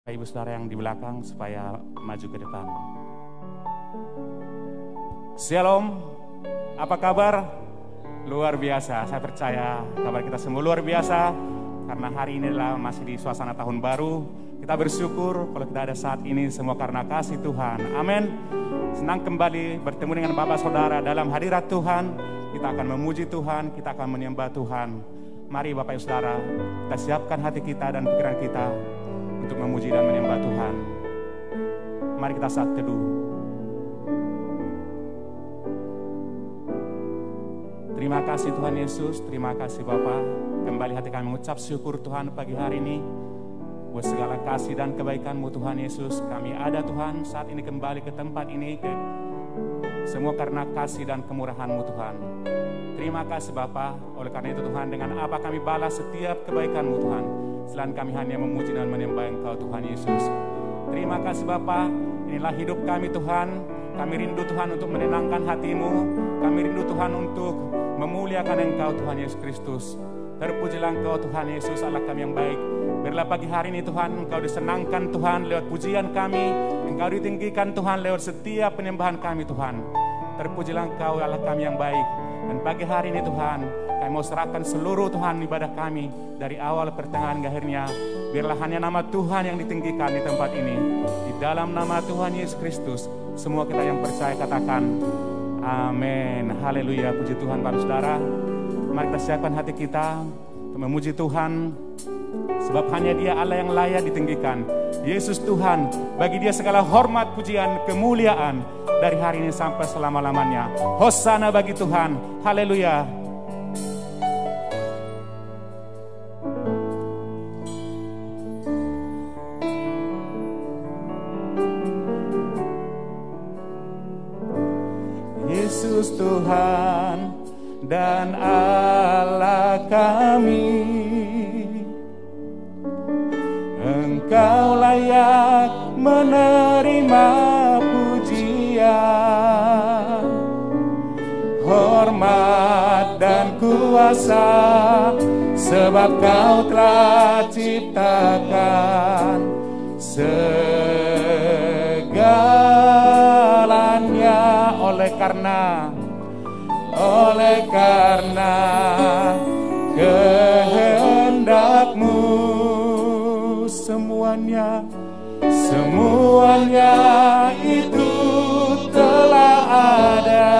Ibu saudara yang di belakang supaya maju ke depan. Shalom, apa kabar? Luar biasa, saya percaya kabar kita semua luar biasa. Karena hari ini adalah masih di suasana tahun baru. Kita bersyukur kalau kita ada saat ini semua karena kasih Tuhan. Amin. Senang kembali bertemu dengan Bapak Saudara dalam hadirat Tuhan. Kita akan memuji Tuhan, kita akan menyembah Tuhan. Mari Bapak Ibu Saudara, kita siapkan hati kita dan pikiran kita untuk memuji dan menyembah Tuhan. Mari kita saat teduh. Terima kasih Tuhan Yesus, terima kasih Bapa. Kembali hati kami mengucap syukur Tuhan pagi hari ini. Buat segala kasih dan kebaikan-Mu Tuhan Yesus. Kami ada Tuhan saat ini kembali ke tempat ini. Semua karena kasih dan kemurahan-Mu Tuhan. Terima kasih Bapa. Oleh karena itu Tuhan, dengan apa kami balas setiap kebaikan-Mu Tuhan. Selain kami hanya memuji dan menyembah Engkau Tuhan Yesus. Terima kasih Bapa. Inilah hidup kami Tuhan. Kami rindu Tuhan untuk menenangkan hati-Mu. Kami rindu Tuhan untuk memuliakan Engkau Tuhan Yesus Kristus. Terpujilah Engkau Tuhan Yesus, Allah kami yang baik. Biarlah pagi hari ini Tuhan, Engkau disenangkan Tuhan lewat pujian kami. Engkau ditinggikan Tuhan lewat setiap penyembahan kami Tuhan. Terpujilah Engkau Allah kami yang baik. Dan pagi hari ini Tuhan, kami mau serahkan seluruh Tuhan ibadah kami dari awal pertengahan hingga akhirnya. Biarlah hanya nama Tuhan yang ditinggikan di tempat ini. Di dalam nama Tuhan Yesus Kristus, semua kita yang percaya katakan amin. Haleluya, puji Tuhan Bapak Saudara. Mari kita siapkan hati kita untuk memuji Tuhan. Sebab hanya Dia Allah yang layak ditinggikan. Yesus Tuhan, bagi Dia segala hormat, pujian, kemuliaan dari hari ini sampai selama-lamanya. Hosana bagi Tuhan. Haleluya. Yesus Tuhan dan Allah kami, Engkau layak menerima pujian, hormat dan kuasa, sebab Kau telah ciptakan segalanya. Oleh karena kehendak-Mu semuanya itu telah ada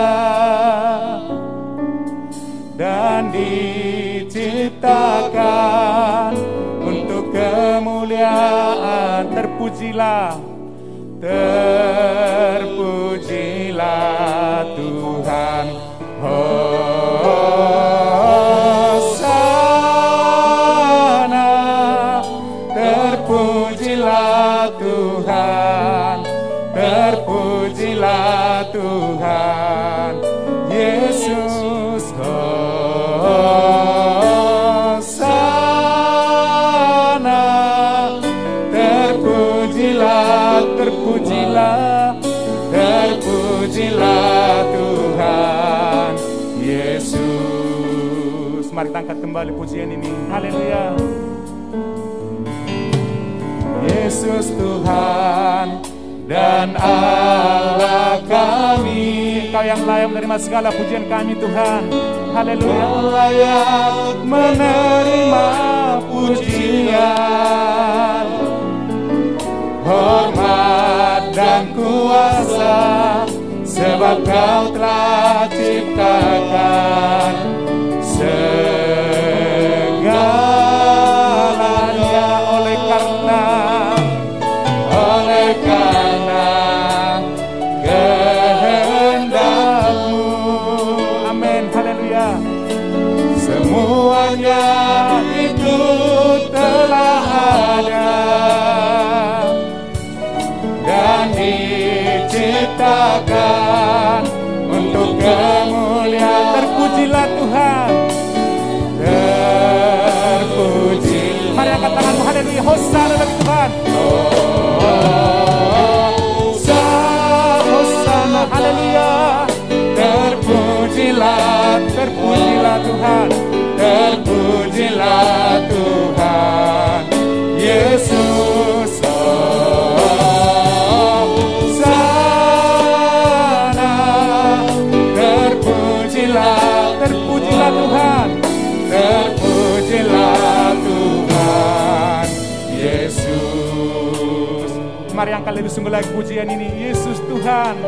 dan diciptakan untuk kemuliaan. Terpujilah Tuhan. Hosana, terpujilah Tuhan, terpujilah Tuhan Yesus. Hosana, terpujilah Tuhan Yesus. Mari kita angkat kembali pujian ini. Haleluya. Yesus Tuhan dan Allah kami, Kau yang layak menerima segala pujian kami Tuhan. Haleluya. Layak menerima pujian, hormat dan kuasa, sebab Kau telah ciptakan segalanya. Oleh karena kehendak-Mu, amin, haleluya. Semuanya itu telah ada dan diciptakan untuk kemuliaan. Terpujilah Tuhan, terpuji. Mari angkat tanganmu, haleluya. Hosana bagi Tuhan. Hosana, haleluya. Terpujilah Tuhan, terpujilah Tuhan Yesus. Mari angkat lebih sungguh lagi pujian ini. Yesus Tuhan,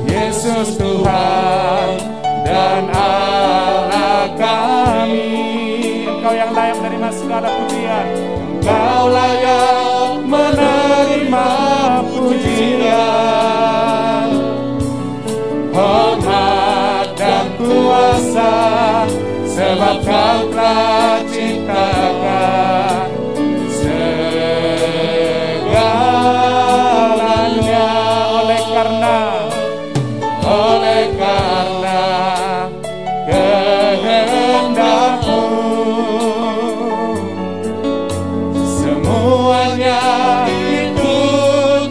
Yesus Tuhan dan Allah kami. Engkau yang layak menerima segala pujian. Engkau layak menerima pujian, hormat dan kuasa, sebab Kau telah ciptakan segalanya. Oleh karena kehendak-Mu, semuanya itu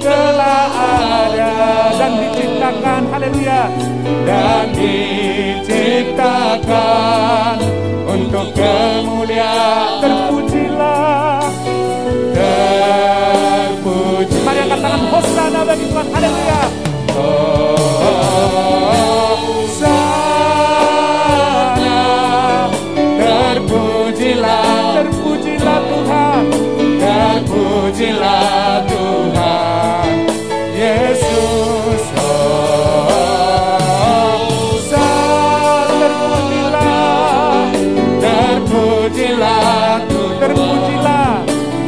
telah ada dan diciptakan. Haleluya. Dan diciptakan untuk kemuliaan. Terpujilah, terpuji. Mari angkat tangan, hosana bagi Tuhan. Haleluya. Hosana, terpujilah, terpujilah Tuhan, terpujilah Tuhan Yesus. Terpujilah,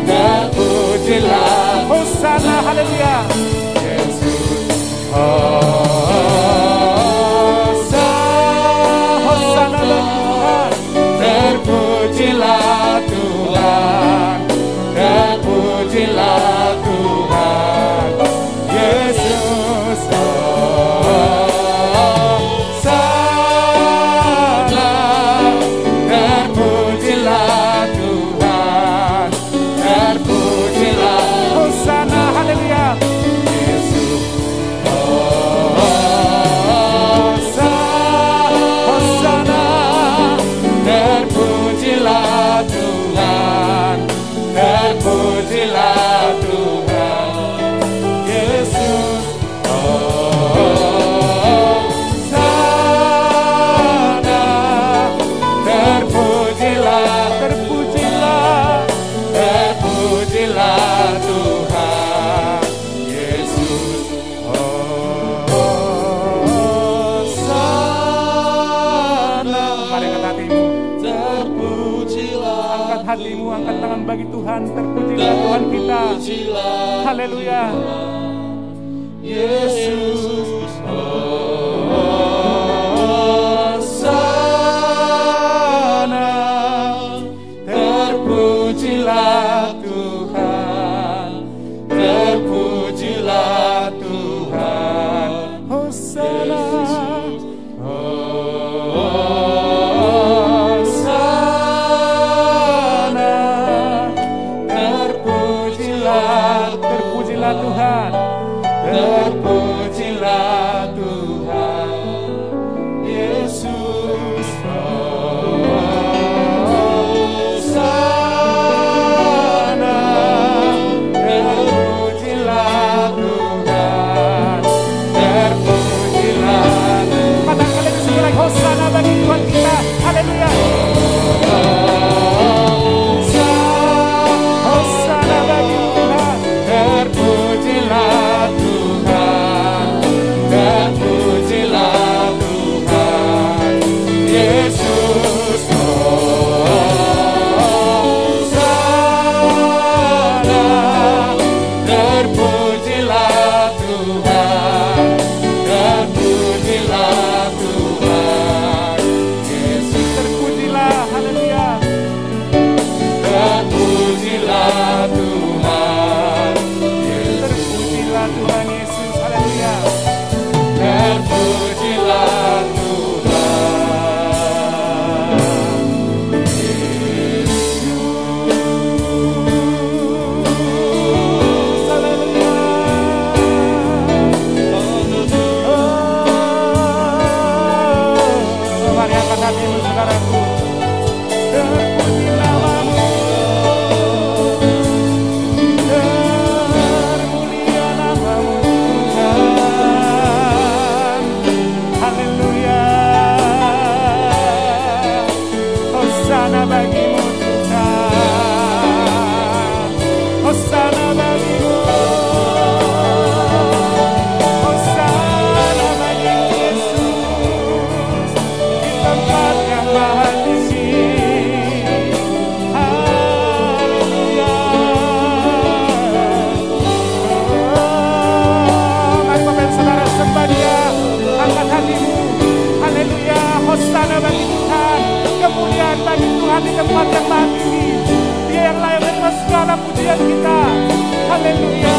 terpujilah, hosana, haleluya, Yesus. Hosana bagi Tuhan. Terpujilah Tuhan, terpujilah Tuhan Yesus. Terpujilah Tuhan Yesus. Hosana, terpujilah, terpujilah, terpujilah Tuhan Yesus. Hosana. Mari angkat hatimu, terpujilah. Angkat hatimu, angkat tangan bagi Tuhan. Terpujilah Tuhan kita. Haleluya. Yesus. Hosana, terpujilah Tuhan, terpujilah Tuhan. Hosana. Tuhan, terpujilah Tuhan Yesus. Hosana, terpujilah Tuhan, terpujilah. Katakan lagi sekali lagi, hosana bagi Tuhan kita. Haleluya. Hosana bagi Tuhan, terpujilah Tuhan pujian kita. Haleluya.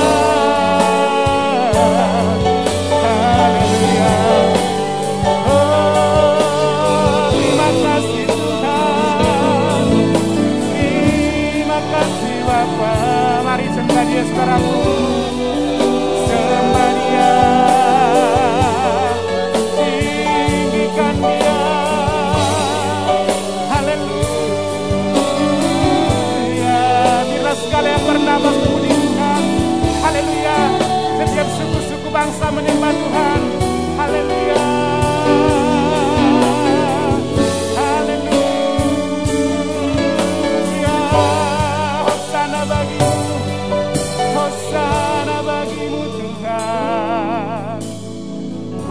Haleluya. Oh, terima kasih Tuhan. Terima kasih Bapa. Mari sembah Dia saudaraku. Sembah Dia. Tinggikan Dia. Haleluya. Bila segala yang bernapas memuji Tuhan. Haleluya. Setiap suku-suku bangsa menyembah Tuhan. Haleluya. Haleluya. Hosana bagimu. Hosana bagimu Tuhan.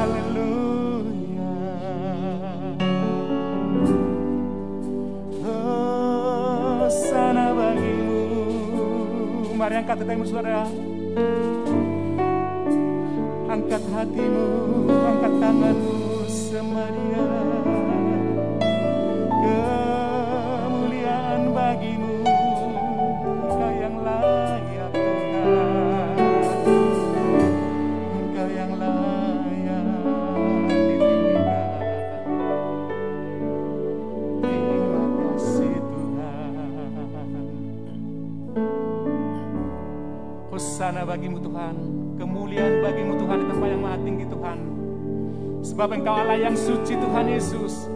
Haleluya. Hosana bagimu. Mari angkat hatimu saudara. Angkat hatimu, angkat tanganmu, sembah Dia. Kemuliaan bagimu, Engkau yang layak Tuhan. Engkau yang layak ditinggikan. Terima kasih Tuhan. Hosana bagimu Tuhan. Kemuliaan bagimu Tuhan di tempat yang maha tinggi Tuhan. Sebab Engkau Allah yang suci Tuhan Yesus.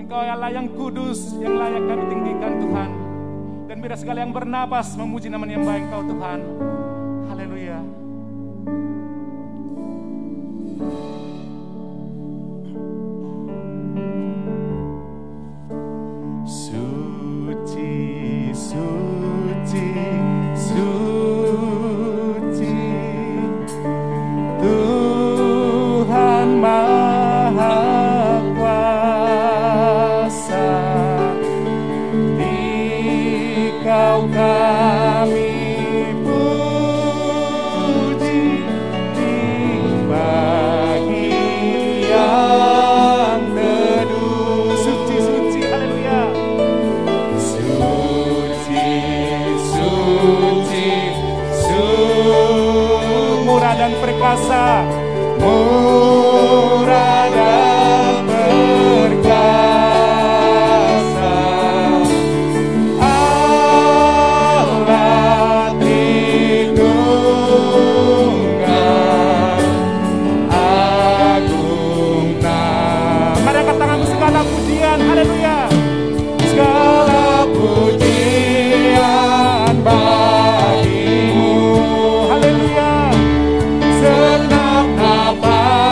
Engkau Allah yang kudus, yang layak kami tinggikan Tuhan. Dan biar segala yang bernapas memuji nama yang baik Engkau Tuhan. Haleluya. Suci, suci, suci. Tuhan Maha Kuasa, Dikau kami puji, dibagi yang teduh. Suci, suci, haleluya. Suci, suci, murah dan perkasa. Murah dan perkasa, Allah Tritunggal, agung nama. Mari angkat tanganmu, segala pujian, haleluya. Segala pujian bagimu, haleluya. Senang nafas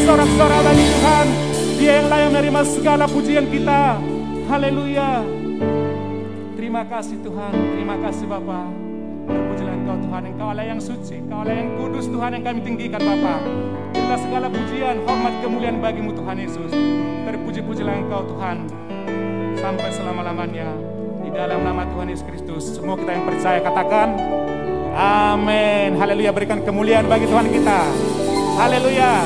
bersorak-sorak bagi Tuhan. Dia yang layak menerima segala pujian kita. Haleluya. Terima kasih Tuhan, terima kasih Bapa. Terpujilah Engkau Tuhan, Engkau Allah yang suci, Engkau Allah yang kudus Tuhan, yang kami tinggikan Bapa. Berilah segala pujian, hormat, kemuliaan bagimu Tuhan Yesus. Terpuji-pujilah Engkau Tuhan sampai selama-lamanya. Di dalam nama Tuhan Yesus Kristus, semua kita yang percaya katakan amin. Haleluya, berikan kemuliaan bagi Tuhan kita. Haleluya.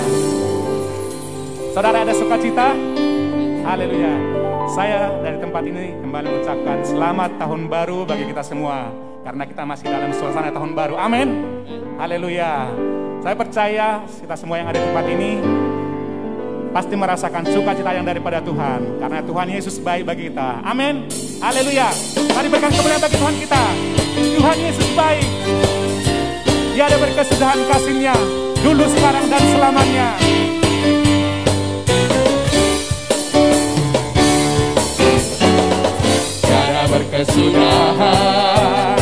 Saudara, ada sukacita? Haleluya. Saya dari tempat ini kembali mengucapkan selamat tahun baru bagi kita semua. Karena kita masih dalam suasana tahun baru. Amin. Haleluya. Saya percaya kita semua yang ada di tempat ini pasti merasakan sukacita yang daripada Tuhan. Karena Tuhan Yesus baik bagi kita. Amin. Haleluya. Mari berikan kemuliaan bagi Tuhan kita. Tuhan Yesus baik. Dia ada berkesudahan kasih-Nya dulu, sekarang, dan selamanya. Tiada berkesudahan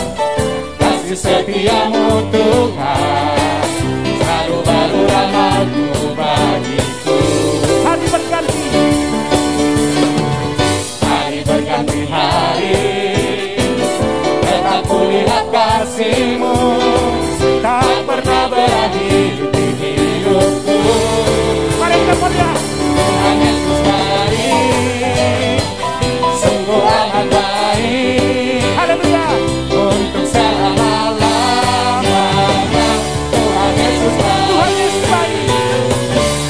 kasih setiamu Tuhan, selalu baru rahmat-Mu bagiku. Hari berganti, hari berganti hari, tetap kulihat kasih-Mu, tak pernah berakhir di hidupku. Mari kita mulia. Tuhan Yesus baik, sungguh amat baik. Haleluya. Untuk selama-lamanya. Tuhan Yesus baik, Tuhan Yesus baik,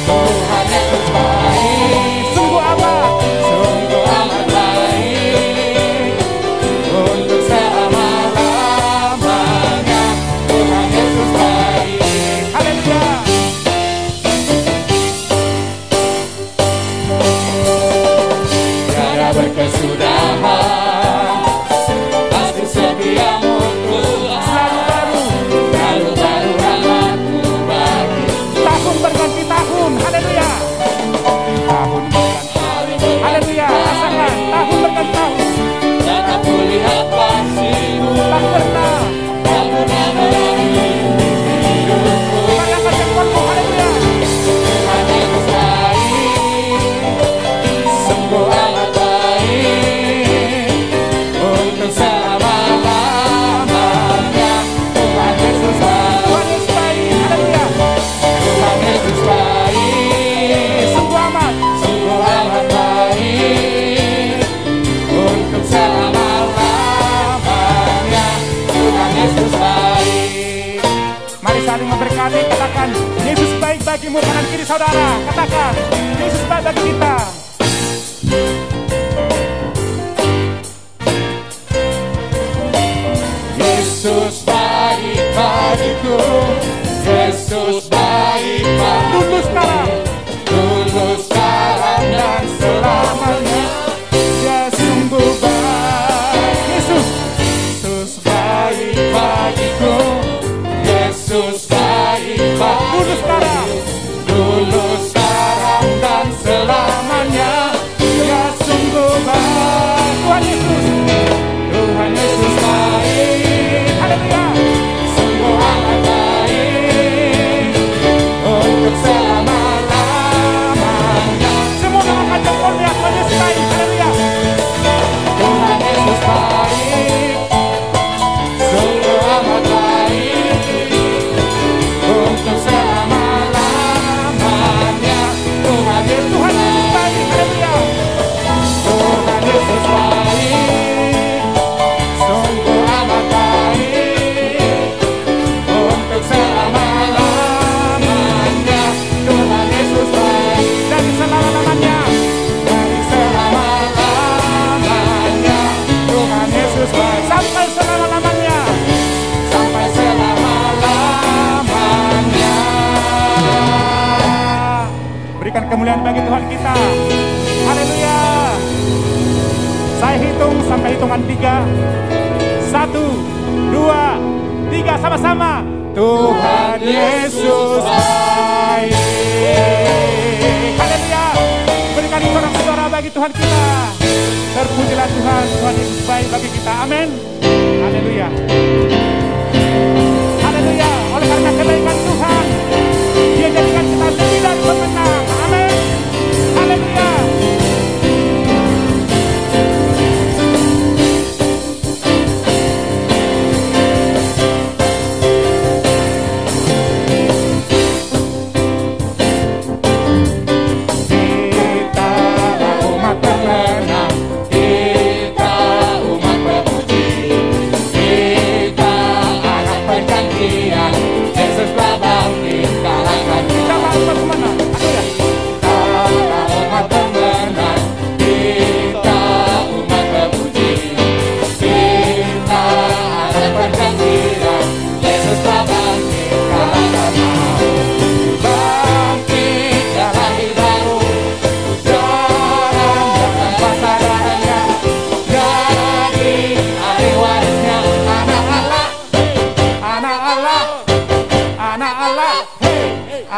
Tuhan Yesus baik, sungguh amat baik. Untuk selama-lamanya. Tuhan Yesus baik. Haleluya. Tiada berkesudahan kasih setiamu Tuhan, selalu baru rahmat-Mu bagiku. Tahun berganti tahun. Haleluya. Tahun berganti. Haleluya. Rasakan tahun berganti tahun. Tetap kulihat kasih-Mu, tak pernah berakhir di hidupku. Mari angkat jempolmu. Haleluya. Tuhan Yesus baik, sungguh amat baik. Untuk selama-lamanya. Tuhan Yesus baik, Tuhan Yesus baik. Haleluya. Tuhan Yesus baik, sungguh amat baik. Untuk selama-lamanya. Tuhan Yesus baik. Mari saling memberkati, katakan Yesus baik bagimu. Kanan kiri saudara, katakan Yesus baik bagi kita. Yesus baik bagiku, Yesus baik bagiku. Dulu sekarang dan selamanya. Dia sungguh baik. Yesus baik bagiku, Yesus baik bagiku. Dulu sekarang dan selamanya. Dia sungguh baik. Tuhan Yesus baik. Haleluya. Sungguh amat baik. Untuk selama-lamanya. Semua angkat jempolnya. Tuhan Yesus baik. Haleluya. Tuhan Yesus baik, sungguh amat baik. Untuk selama-lamanya. Tuhan Yesus baik. Haleluya. Tuhan Yesus baik, sungguh amat baik. Untuk selama-lamanya. Tuhan Yesus baik. Dari selama-lamanya. Dari selama-lamanya. Tuhan Yesus baik. Sampai selama-lamanya. Sampai selama-lamanya. Berikan kemuliaan bagi Tuhan kita. Haleluya. Saya hitung sampai hitungan 3. 1, 2, 3 sama-sama. Tuhan Yesus baik. Haleluya. Berikan sorak-sorai bagi Tuhan kita. Terpujilah Tuhan, Tuhan Yesus baik bagi kita. Amin. Haleluya. Haleluya. Oleh karena kebaikan Tuhan, Dia jadikan kita lebih dan pemenang.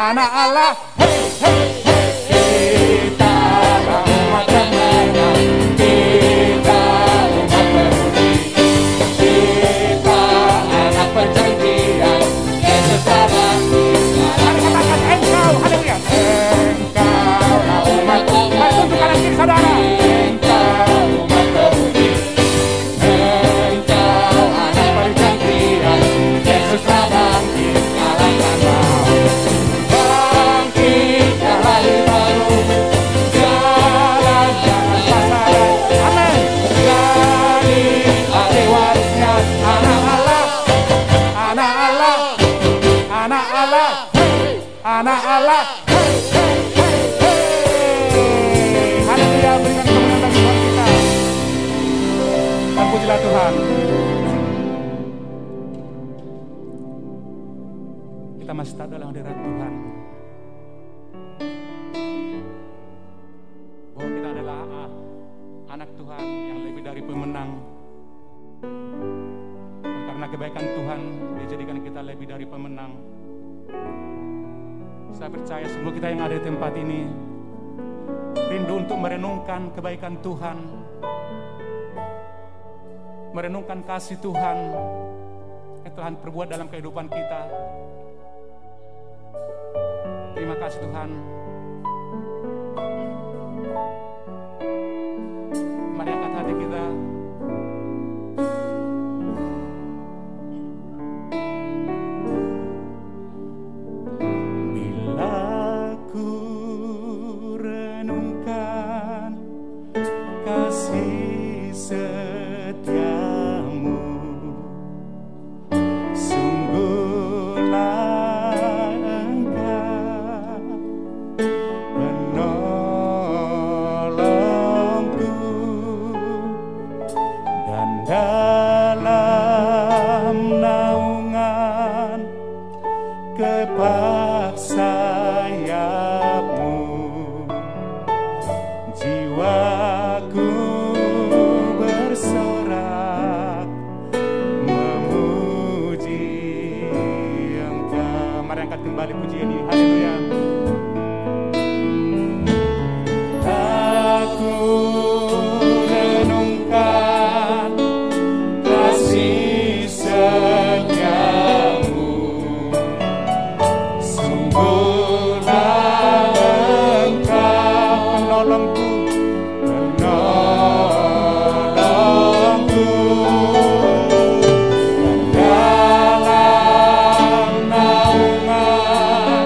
anak Allah. Hey, hey, hey. Kita umat kemenangan, kita umat pemudi, kita anak perjanjian, Yesus bangkit. Mari katakan engkau, haleluya. Engkaulah umat, mari tunduk kanan kiri saudara. Engkau umat pemudi, engkau anak perjanjian, Yesus bangkit kalahkan maut. Bangkit dari baru, jalan jangan pasaran. Amin. Jadi ahli warisnya anak Allah, anak Allah, anak Allah, anak Allah. Haleluya, berikan kemenangan bagi Tuhan kita. Dan pujilah Tuhan. Kita masih tak dalam hadirat Tuhan. Bahwa kita adalah anak Tuhan yang lebih dari pemenang. Dan karena kebaikan Tuhan, Dia jadikan kita lebih dari pemenang. Saya percaya semua kita yang ada di tempat ini rindu untuk merenungkan kebaikan Tuhan, merenungkan kasih Tuhan yang Tuhan perbuat dalam kehidupan kita. Terima kasih Tuhan. Mari angkat hati kita. Bila ku renungkan kasih setiamu, sungguhlah Engkau penolongku, dan dalam naungan kepak sayapmu jiwaku bersorak memuji Engkau. Mari angkat kembali pujian ini. Haleluya. Aku renungkan kasih setiamu, sungguhlah Engkau penolongku, penolongku, dan dalam naungan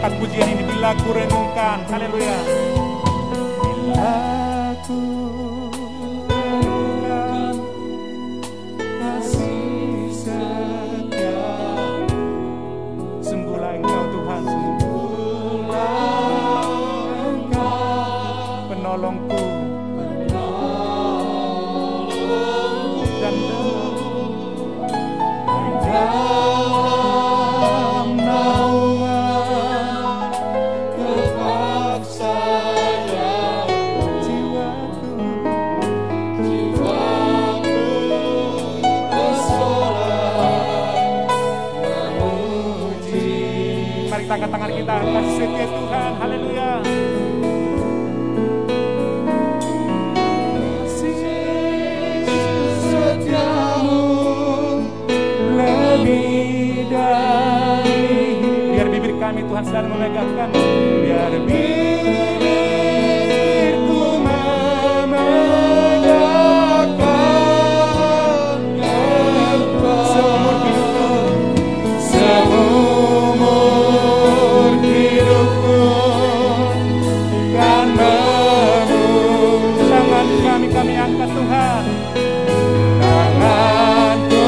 angkat pujian ini bila ku renungkan. Haleluya. Bila ku renungkan kasih setiamu, sungguhlah Engkau Tuhan, sungguhlah Engkau penolongku dan dalam naungan kepaksaan jiwaku bersorak memuji. Mari kita angkat tangan kita, kasih setia Tuhan. Haleluya. Biar bibir kami Tuhan selalu memegangkan, biar bibirku memegangkan seumur hidupku kan memuji. Tangan kami angkat Tuhan, tanganku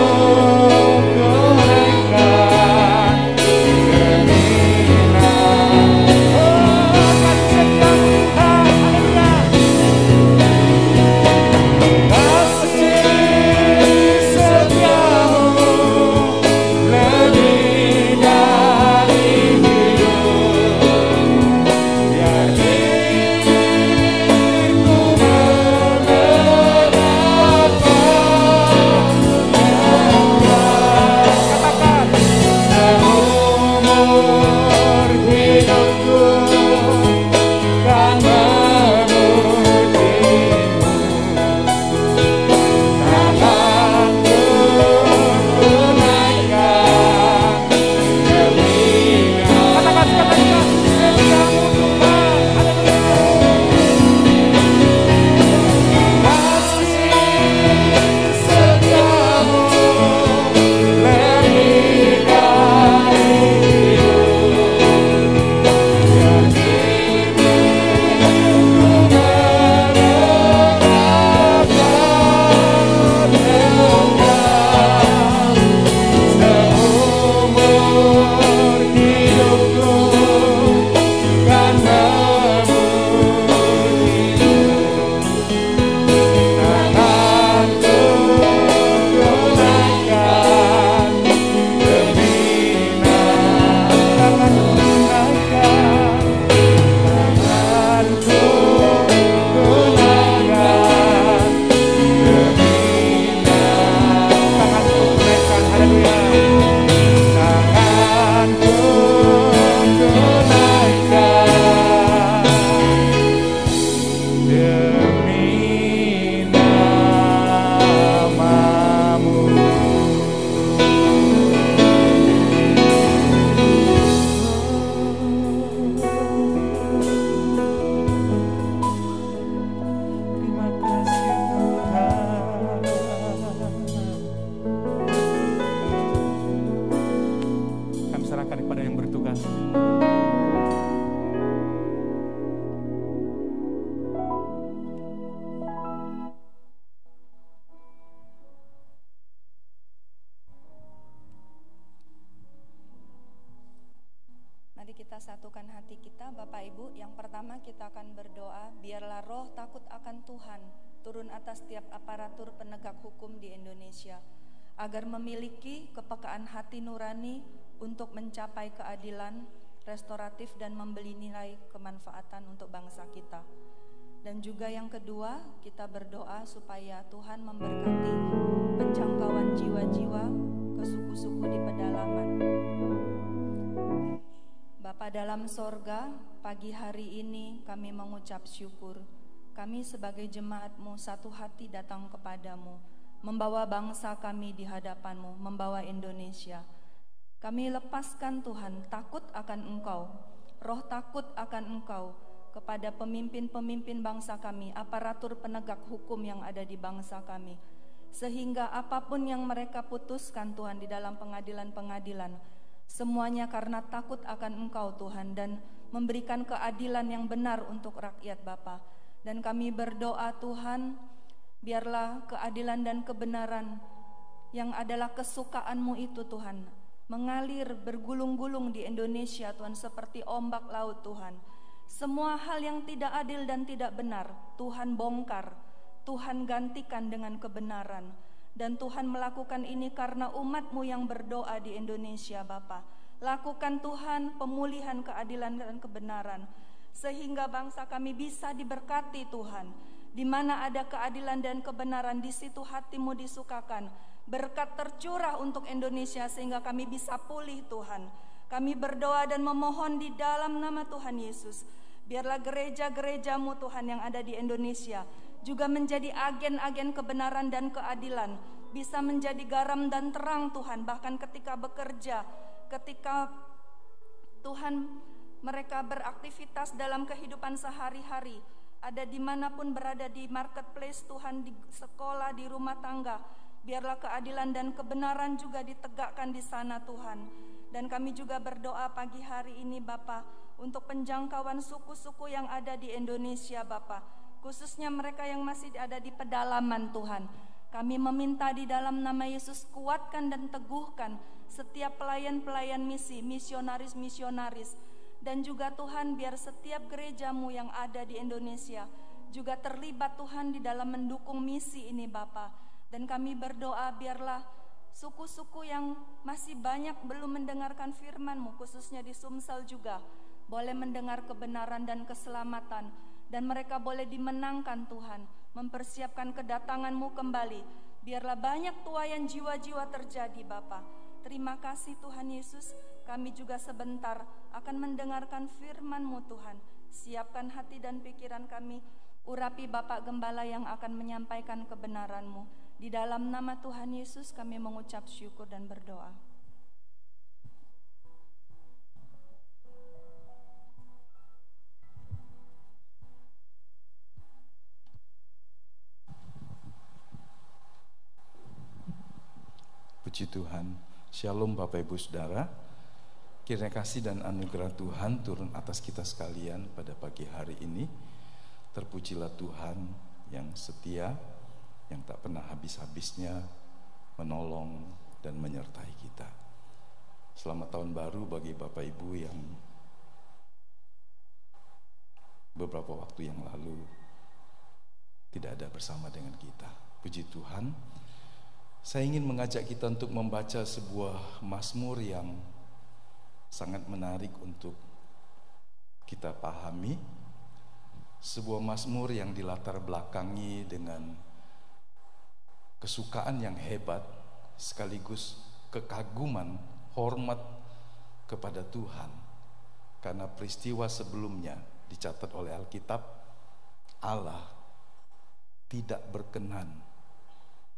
Satukan hati kita, Bapak Ibu. Yang pertama kita akan berdoa, biarlah roh takut akan Tuhan turun atas setiap aparatur penegak hukum di Indonesia, agar memiliki kepekaan hati nurani untuk mencapai keadilan restoratif dan membeli nilai kemanfaatan untuk bangsa kita. Dan juga yang kedua, kita berdoa supaya Tuhan memberkati penjangkauan jiwa-jiwa ke suku-suku di pedalaman. Bapa dalam sorga, pagi hari ini kami mengucap syukur. Kami sebagai jemaat-Mu satu hati datang kepadamu, membawa bangsa kami di hadapan-Mu, membawa Indonesia. Kami lepaskan Tuhan, takut akan Engkau, roh takut akan Engkau kepada pemimpin-pemimpin bangsa kami, aparatur penegak hukum yang ada di bangsa kami. Sehingga apapun yang mereka putuskan Tuhan di dalam pengadilan-pengadilan, Semuanya karena takut akan Engkau Tuhan dan memberikan keadilan yang benar untuk rakyat Bapa. Dan kami berdoa Tuhan, biarlah keadilan dan kebenaran yang adalah kesukaan-Mu itu Tuhan mengalir bergulung-gulung di Indonesia Tuhan, seperti ombak laut Tuhan. Semua hal yang tidak adil dan tidak benar Tuhan bongkar, Tuhan gantikan dengan kebenaran. Dan Tuhan melakukan ini karena umat-Mu yang berdoa di Indonesia Bapa. Lakukan Tuhan pemulihan keadilan dan kebenaran, sehingga bangsa kami bisa diberkati Tuhan. Di mana ada keadilan dan kebenaran, di situ hati-Mu disukakan. Berkat tercurah untuk Indonesia sehingga kami bisa pulih Tuhan. Kami berdoa dan memohon di dalam nama Tuhan Yesus. Biarlah gereja-gereja-Mu Tuhan yang ada di Indonesia juga menjadi agen-agen kebenaran dan keadilan. Bisa menjadi garam dan terang Tuhan, bahkan ketika bekerja, ketika Tuhan mereka beraktivitas dalam kehidupan sehari-hari. Ada dimanapun berada, di marketplace Tuhan, di sekolah, di rumah tangga. Biarlah keadilan dan kebenaran juga ditegakkan di sana Tuhan. Dan kami juga berdoa pagi hari ini Bapa, untuk penjangkauan suku-suku yang ada di Indonesia Bapa, khususnya mereka yang masih ada di pedalaman Tuhan. Kami meminta di dalam nama Yesus, kuatkan dan teguhkan setiap pelayan-pelayan misi, misionaris-misionaris. Dan juga Tuhan, biar setiap gereja-Mu yang ada di Indonesia juga terlibat Tuhan di dalam mendukung misi ini Bapa. Dan kami berdoa biarlah suku-suku yang masih banyak belum mendengarkan firman-Mu, khususnya di Sumsel juga, boleh mendengar kebenaran dan keselamatan. Dan mereka boleh dimenangkan Tuhan, mempersiapkan kedatangan-Mu kembali. Biarlah banyak tuaian jiwa-jiwa terjadi Bapa. Terima kasih Tuhan Yesus, kami juga sebentar akan mendengarkan firman-Mu Tuhan. Siapkan hati dan pikiran kami, urapi Bapak Gembala yang akan menyampaikan kebenaran-Mu. Di dalam nama Tuhan Yesus kami mengucap syukur dan berdoa. Puji Tuhan. Shalom Bapak Ibu Saudara. Kiranya kasih dan anugerah Tuhan turun atas kita sekalian pada pagi hari ini. Terpujilah Tuhan yang setia, yang tak pernah habis-habisnya menolong dan menyertai kita. Selamat tahun baru bagi Bapak Ibu yang beberapa waktu yang lalu tidak ada bersama dengan kita. Puji Tuhan. Saya ingin mengajak kita untuk membaca sebuah mazmur yang sangat menarik untuk kita pahami. Sebuah mazmur yang dilatar belakangi dengan kesukaan yang hebat, sekaligus kekaguman, hormat kepada Tuhan. Karena peristiwa sebelumnya dicatat oleh Alkitab, Allah tidak berkenan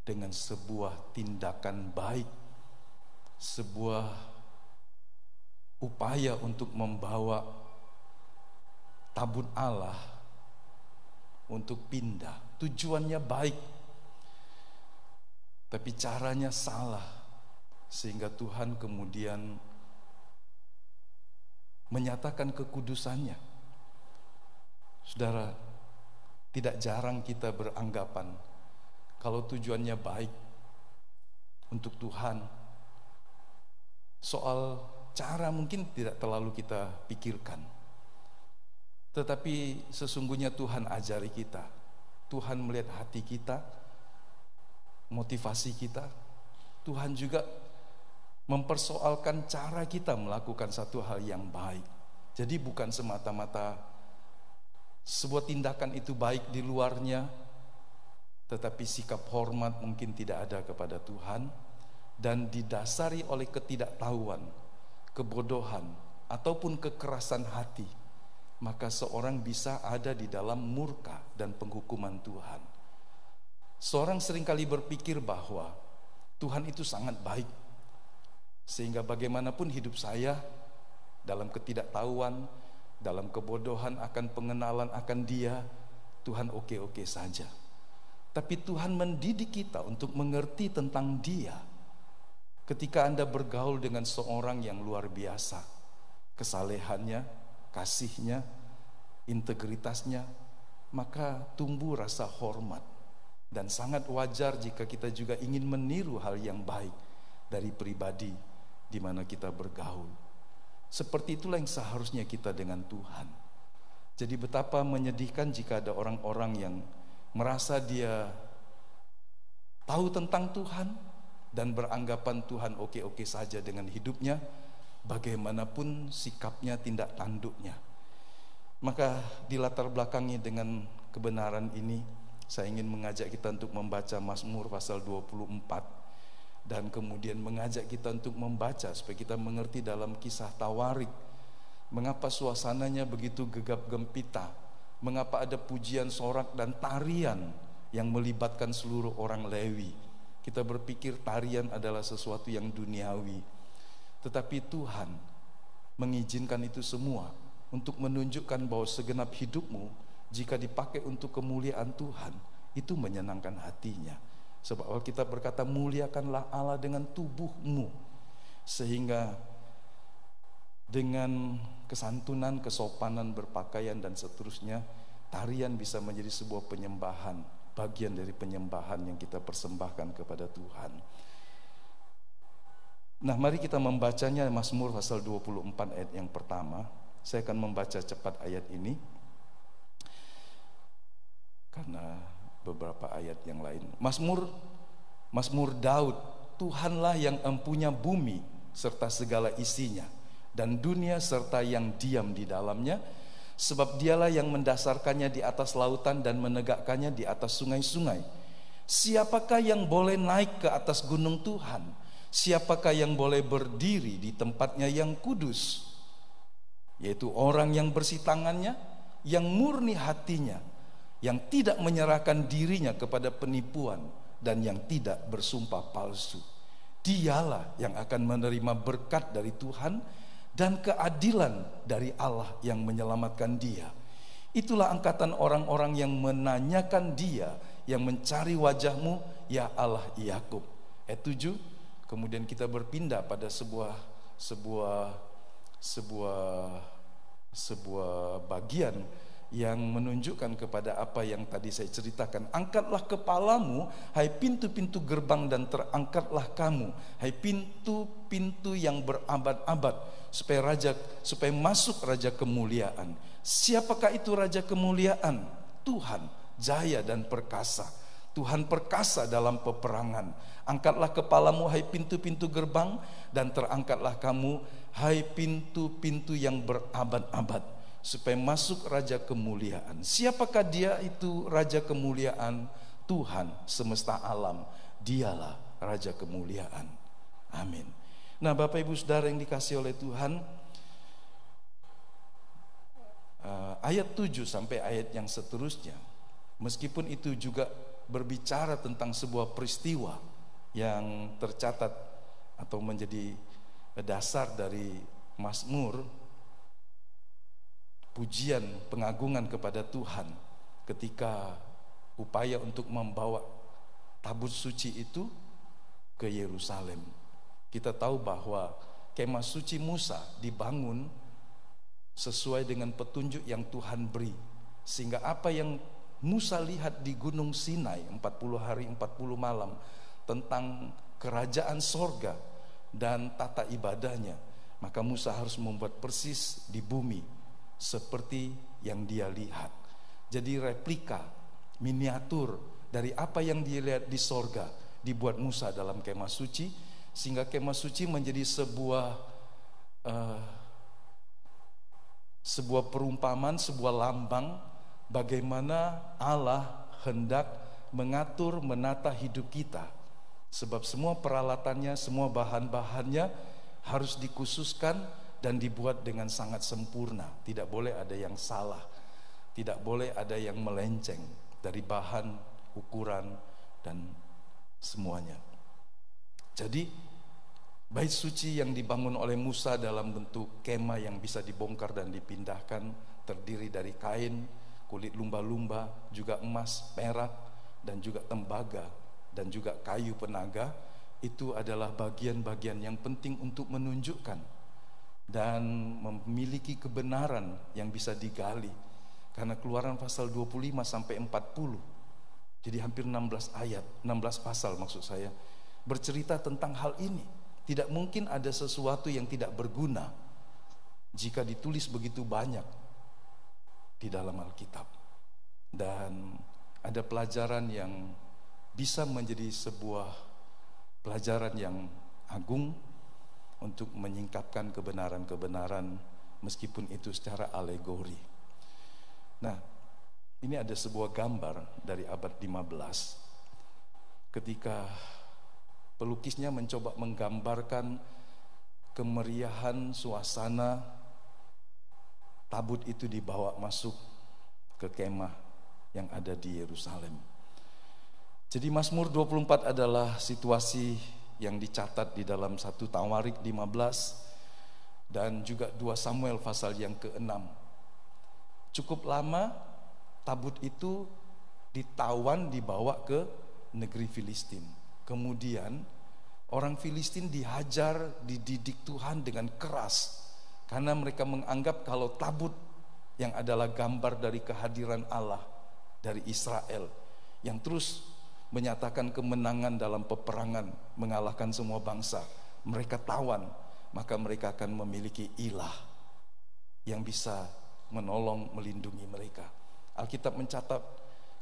dengan sebuah tindakan baik, sebuah upaya untuk membawa tabut Allah untuk pindah. Tujuannya baik, tapi caranya salah, sehingga Tuhan kemudian menyatakan kekudusannya. Saudara, tidak jarang kita beranggapan kalau tujuannya baik untuk Tuhan, soal cara mungkin tidak terlalu kita pikirkan. Tetapi sesungguhnya Tuhan ajari kita. Tuhan melihat hati kita, motivasi kita. Tuhan juga mempersoalkan cara kita melakukan satu hal yang baik. Jadi bukan semata-mata sebuah tindakan itu baik di luarnya, tetapi sikap hormat mungkin tidak ada kepada Tuhan, dan didasari oleh ketidaktahuan, kebodohan, ataupun kekerasan hati, maka seorang bisa ada di dalam murka dan penghukuman Tuhan. Seorang seringkali berpikir bahwa Tuhan itu sangat baik, sehingga bagaimanapun hidup saya dalam ketidaktahuan, dalam kebodohan akan pengenalan akan Dia, Tuhan oke-oke saja. Tapi Tuhan mendidik kita untuk mengerti tentang Dia. Ketika Anda bergaul dengan seorang yang luar biasa, kesalehannya, kasihnya, integritasnya, maka tumbuh rasa hormat. Dan sangat wajar jika kita juga ingin meniru hal yang baik dari pribadi di mana kita bergaul. Seperti itulah yang seharusnya kita dengan Tuhan. Jadi betapa menyedihkan jika ada orang-orang yang merasa dia tahu tentang Tuhan dan beranggapan Tuhan oke-oke saja dengan hidupnya, bagaimanapun sikapnya, tindak tanduknya. Maka di latar belakangnya dengan kebenaran ini, saya ingin mengajak kita untuk membaca Mazmur pasal 24 dan kemudian mengajak kita untuk membaca supaya kita mengerti dalam kisah Tawarik mengapa suasananya begitu gegap gempita, mengapa ada pujian, sorak dan tarian yang melibatkan seluruh orang Lewi. Kita berpikir tarian adalah sesuatu yang duniawi, tetapi Tuhan mengizinkan itu semua untuk menunjukkan bahwa segenap hidupmu jika dipakai untuk kemuliaan Tuhan, itu menyenangkan hatinya. Sebab Alkitab berkata, muliakanlah Allah dengan tubuhmu, sehingga dengan kesantunan, kesopanan, berpakaian dan seterusnya, tarian bisa menjadi sebuah penyembahan, bagian dari penyembahan yang kita persembahkan kepada Tuhan. Nah, mari kita membacanya. Mazmur pasal 24 ayat yang pertama. Saya akan membaca cepat ayat ini karena beberapa ayat yang lain. Mazmur Daud. Tuhanlah yang empunya bumi serta segala isinya, dan dunia serta yang diam di dalamnya. Sebab dialah yang mendasarkannya di atas lautan dan menegakkannya di atas sungai-sungai. Siapakah yang boleh naik ke atas gunung Tuhan? Siapakah yang boleh berdiri di tempatnya yang kudus? Yaitu orang yang bersih tangannya, yang murni hatinya, yang tidak menyerahkan dirinya kepada penipuan, dan yang tidak bersumpah palsu. Dialah yang akan menerima berkat dari Tuhan dan keadilan dari Allah yang menyelamatkan dia. Itulah angkatan orang-orang yang menanyakan dia, yang mencari wajahmu, ya Allah Yakub. Ayat 7, kemudian kita berpindah pada sebuah bagian yang menunjukkan kepada apa yang tadi saya ceritakan. Angkatlah kepalamu, hai pintu-pintu gerbang, dan terangkatlah kamu, hai pintu-pintu yang berabad-abad, supaya masuk raja kemuliaan. Siapakah itu raja kemuliaan? Tuhan, jaya dan perkasa. Tuhan perkasa dalam peperangan. Angkatlah kepalamu, hai pintu-pintu gerbang, dan terangkatlah kamu, hai pintu-pintu yang berabad-abad, supaya masuk raja kemuliaan. Siapakah dia itu raja kemuliaan? Tuhan semesta alam, dialah raja kemuliaan. Amin. Nah, Bapak Ibu Saudara yang dikasihi oleh Tuhan, ayat 7 sampai ayat yang seterusnya, meskipun itu juga berbicara tentang sebuah peristiwa yang tercatat atau menjadi dasar dari Mazmur, pujian pengagungan kepada Tuhan ketika upaya untuk membawa tabut suci itu ke Yerusalem. Kita tahu bahwa kemah suci Musa dibangun sesuai dengan petunjuk yang Tuhan beri, sehingga apa yang Musa lihat di Gunung Sinai 40 hari 40 malam tentang kerajaan sorga dan tata ibadahnya, maka Musa harus membuat persis di bumi seperti yang dia lihat. Jadi replika, miniatur dari apa yang dia lihat di sorga dibuat Musa dalam kemah suci, sehingga kemah suci menjadi sebuah perumpamaan, sebuah lambang bagaimana Allah hendak mengatur, menata hidup kita. Sebab semua peralatannya, semua bahan-bahannya harus dikhususkan dan dibuat dengan sangat sempurna. Tidak boleh ada yang salah, tidak boleh ada yang melenceng dari bahan, ukuran, dan semuanya. Jadi bait suci yang dibangun oleh Musa dalam bentuk kemah yang bisa dibongkar dan dipindahkan, terdiri dari kain, kulit lumba-lumba, juga emas, perak, dan juga tembaga, dan juga kayu penaga, itu adalah bagian-bagian yang penting untuk menunjukkan dan memiliki kebenaran yang bisa digali. Karena Keluaran pasal 25 sampai 40, jadi hampir 16 ayat, 16 pasal maksud saya, bercerita tentang hal ini. Tidak mungkin ada sesuatu yang tidak berguna jika ditulis begitu banyak di dalam Alkitab. Dan ada pelajaran yang bisa menjadi sebuah pelajaran yang agung untuk menyingkapkan kebenaran-kebenaran meskipun itu secara alegori. Nah, ini ada sebuah gambar dari abad 15 ketika pelukisnya mencoba menggambarkan kemeriahan suasana tabut itu dibawa masuk ke kemah yang ada di Yerusalem. Jadi Mazmur 24 adalah situasi yang dicatat di dalam 1 Tawarik 15 dan juga 2 Samuel pasal yang ke-6. Cukup lama tabut itu ditawan, dibawa ke negeri Filistin. Kemudian orang Filistin dihajar, dididik Tuhan dengan keras karena mereka menganggap kalau tabut yang adalah gambar dari kehadiran Allah dari Israel yang terus menyatakan kemenangan dalam peperangan, mengalahkan semua bangsa, mereka tawan, maka mereka akan memiliki ilah yang bisa menolong, melindungi mereka. Alkitab mencatat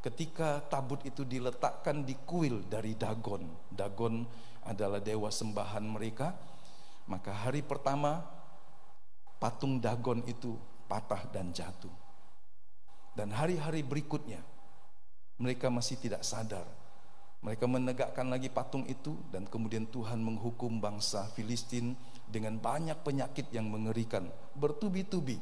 ketika tabut itu diletakkan di kuil dari Dagon. Dagon adalah dewa sembahan mereka. Maka hari pertama patung Dagon itu patah dan jatuh. Dan hari-hari berikutnya mereka masih tidak sadar. Mereka menegakkan lagi patung itu dan kemudian Tuhan menghukum bangsa Filistin dengan banyak penyakit yang mengerikan, bertubi-tubi.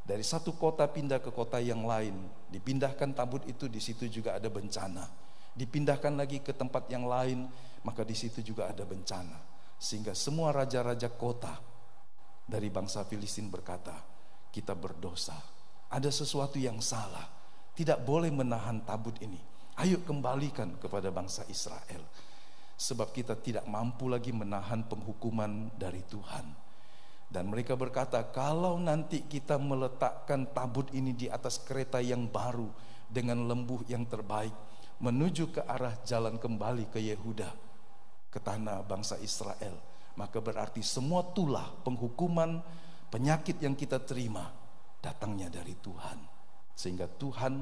Dari satu kota pindah ke kota yang lain, dipindahkan tabut itu, di situ juga ada bencana. Dipindahkan lagi ke tempat yang lain, maka di situ juga ada bencana. Sehingga semua raja-raja kota dari bangsa Filistin berkata, kita berdosa, ada sesuatu yang salah, tidak boleh menahan tabut ini. Ayo kembalikan kepada bangsa Israel, sebab kita tidak mampu lagi menahan penghukuman dari Tuhan. Dan mereka berkata, kalau nanti kita meletakkan tabut ini di atas kereta yang baru dengan lembu yang terbaik menuju ke arah jalan kembali ke Yehuda, ke tanah bangsa Israel, maka berarti semua tulah penghukuman, penyakit yang kita terima datangnya dari Tuhan. Sehingga Tuhan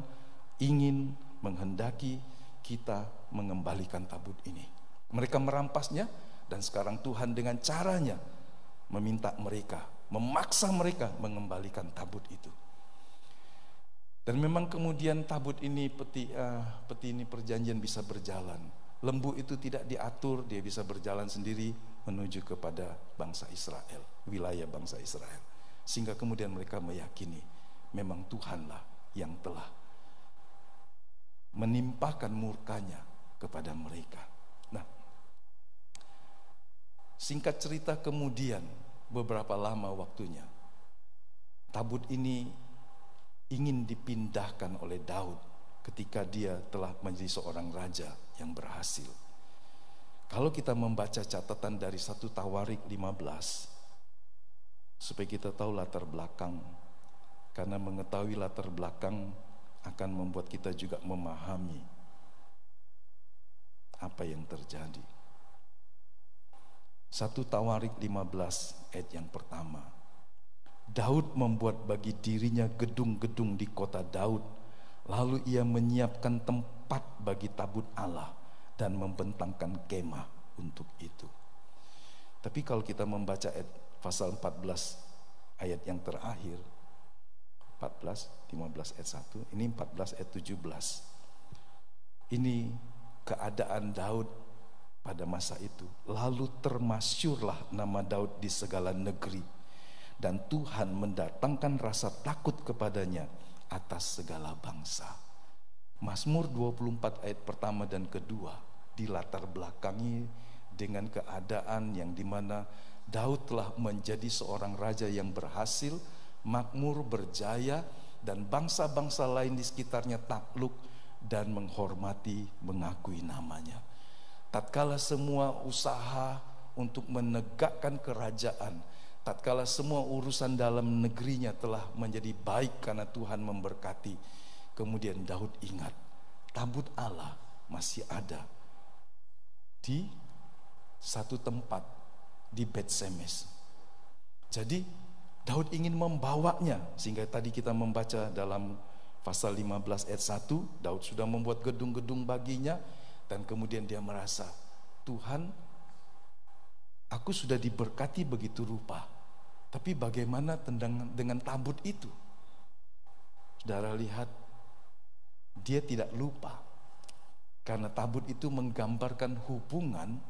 ingin menghendaki kita mengembalikan tabut ini. Mereka merampasnya dan sekarang Tuhan dengan caranya meminta mereka, memaksa mereka mengembalikan tabut itu. Dan memang kemudian tabut ini, peti ini perjanjian bisa berjalan. Lembu itu tidak diatur, dia bisa berjalan sendiri menuju kepada bangsa Israel, wilayah bangsa Israel. Sehingga kemudian mereka meyakini memang Tuhanlah yang telah menimpakan murkanya kepada mereka. Nah, singkat cerita kemudian beberapa lama waktunya tabut ini ingin dipindahkan oleh Daud ketika dia telah menjadi seorang raja yang berhasil. Kalau kita membaca catatan dari 1 Tawarik 15 supaya kita tahu latar belakang, karena mengetahui latar belakang akan membuat kita juga memahami apa yang terjadi. 1 Tawarik 15 ayat yang pertama. Daud membuat bagi dirinya gedung-gedung di kota Daud, lalu ia menyiapkan tempat bagi tabut Allah dan membentangkan kemah untuk itu. Tapi kalau kita membaca ayat pasal 14 ayat yang terakhir, 14, 15 ayat 1, ini 14 ayat 17. Ini keadaan Daud pada masa itu. Lalu termasyurlah nama Daud di segala negeri, dan Tuhan mendatangkan rasa takut kepadanya atas segala bangsa. Mazmur 24 ayat pertama dan kedua dilatar belakangi dengan keadaan yang dimana Daud telah menjadi seorang raja yang berhasil, makmur, berjaya, dan bangsa-bangsa lain di sekitarnya takluk dan menghormati, mengakui namanya. tatkala semua usaha untuk menegakkan kerajaan, tatkala semua urusan dalam negerinya telah menjadi baik karena Tuhan memberkati, kemudian Daud ingat tabut Allah masih ada di satu tempat di Bet-Semes. Jadi Daud ingin membawanya, sehingga tadi kita membaca dalam pasal 15 ayat 1, Daud sudah membuat gedung-gedung baginya, dan kemudian dia merasa, Tuhan, aku sudah diberkati begitu rupa, tapi bagaimana dengan tabut itu? Saudara lihat, dia tidak lupa, karena tabut itu menggambarkan hubungan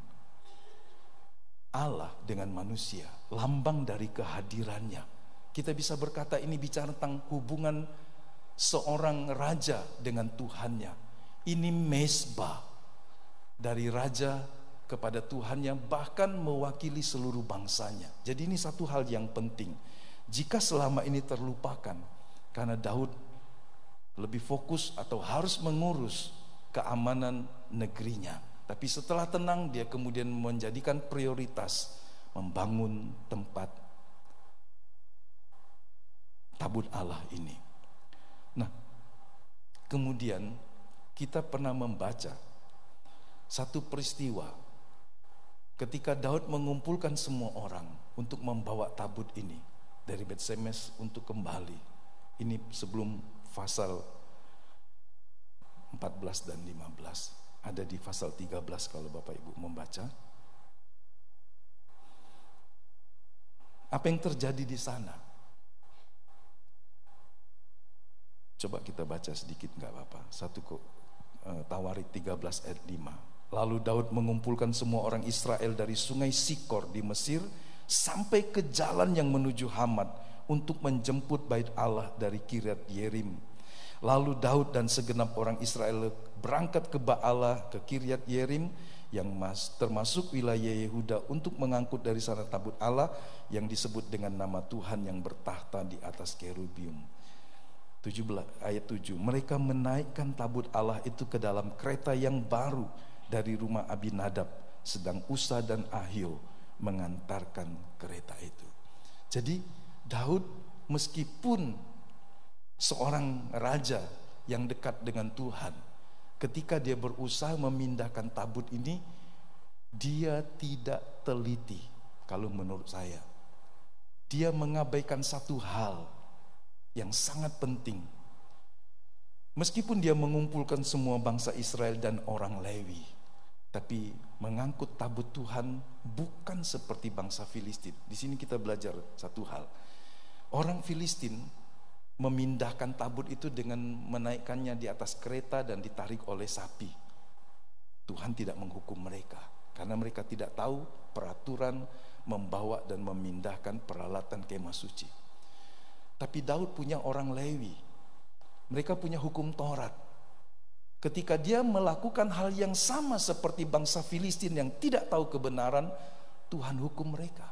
Allah dengan manusia, lambang dari kehadirannya. Kita bisa berkata ini bicara tentang hubungan seorang raja dengan Tuhannya. Ini mezbah dari raja kepada Tuhannya, bahkan mewakili seluruh bangsanya. Jadi ini satu hal yang penting. Jika selama ini terlupakan, karena Daud lebih fokus atau harus mengurus keamanan negerinya, tapi setelah tenang dia kemudian menjadikan prioritas membangun tempat tabut Allah ini. Nah, kemudian kita pernah membaca satu peristiwa ketika Daud mengumpulkan semua orang untuk membawa tabut ini dari Bet-Semes untuk kembali. Ini sebelum pasal 14 dan 15. Ada di pasal 13 kalau Bapak Ibu membaca. Apa yang terjadi di sana? Coba kita baca sedikit, enggak apa-apa. Tawarik 13 ayat 5. Lalu Daud mengumpulkan semua orang Israel dari sungai Sikor di Mesir sampai ke jalan yang menuju Hamat untuk menjemput bait Allah dari Kiryat Yerim. Lalu Daud dan segenap orang Israel berangkat ke Baala, ke Kiryat Yerim yang termasuk wilayah Yehuda untuk mengangkut dari sana tabut Allah yang disebut dengan nama Tuhan yang bertahta di atas kerubium. 17 ayat 7. Mereka menaikkan tabut Allah itu ke dalam kereta yang baru dari rumah Abinadab, sedang Usa dan Ahio mengantarkan kereta itu. Jadi Daud meskipun seorang raja yang dekat dengan Tuhan, ketika dia berusaha memindahkan tabut ini, dia tidak teliti. Kalau menurut saya, dia mengabaikan satu hal yang sangat penting. Meskipun dia mengumpulkan semua bangsa Israel dan orang Lewi, tapi mengangkut tabut Tuhan bukan seperti bangsa Filistin. Di sini kita belajar satu hal. Orang Filistin memindahkan tabut itu dengan menaikkannya di atas kereta dan ditarik oleh sapi. Tuhan tidak menghukum mereka karena mereka tidak tahu peraturan membawa dan memindahkan peralatan kemah suci. Tapi Daud punya orang Lewi, mereka punya hukum Taurat. Ketika dia melakukan hal yang sama seperti bangsa Filistin yang tidak tahu kebenaran, Tuhan hukum mereka.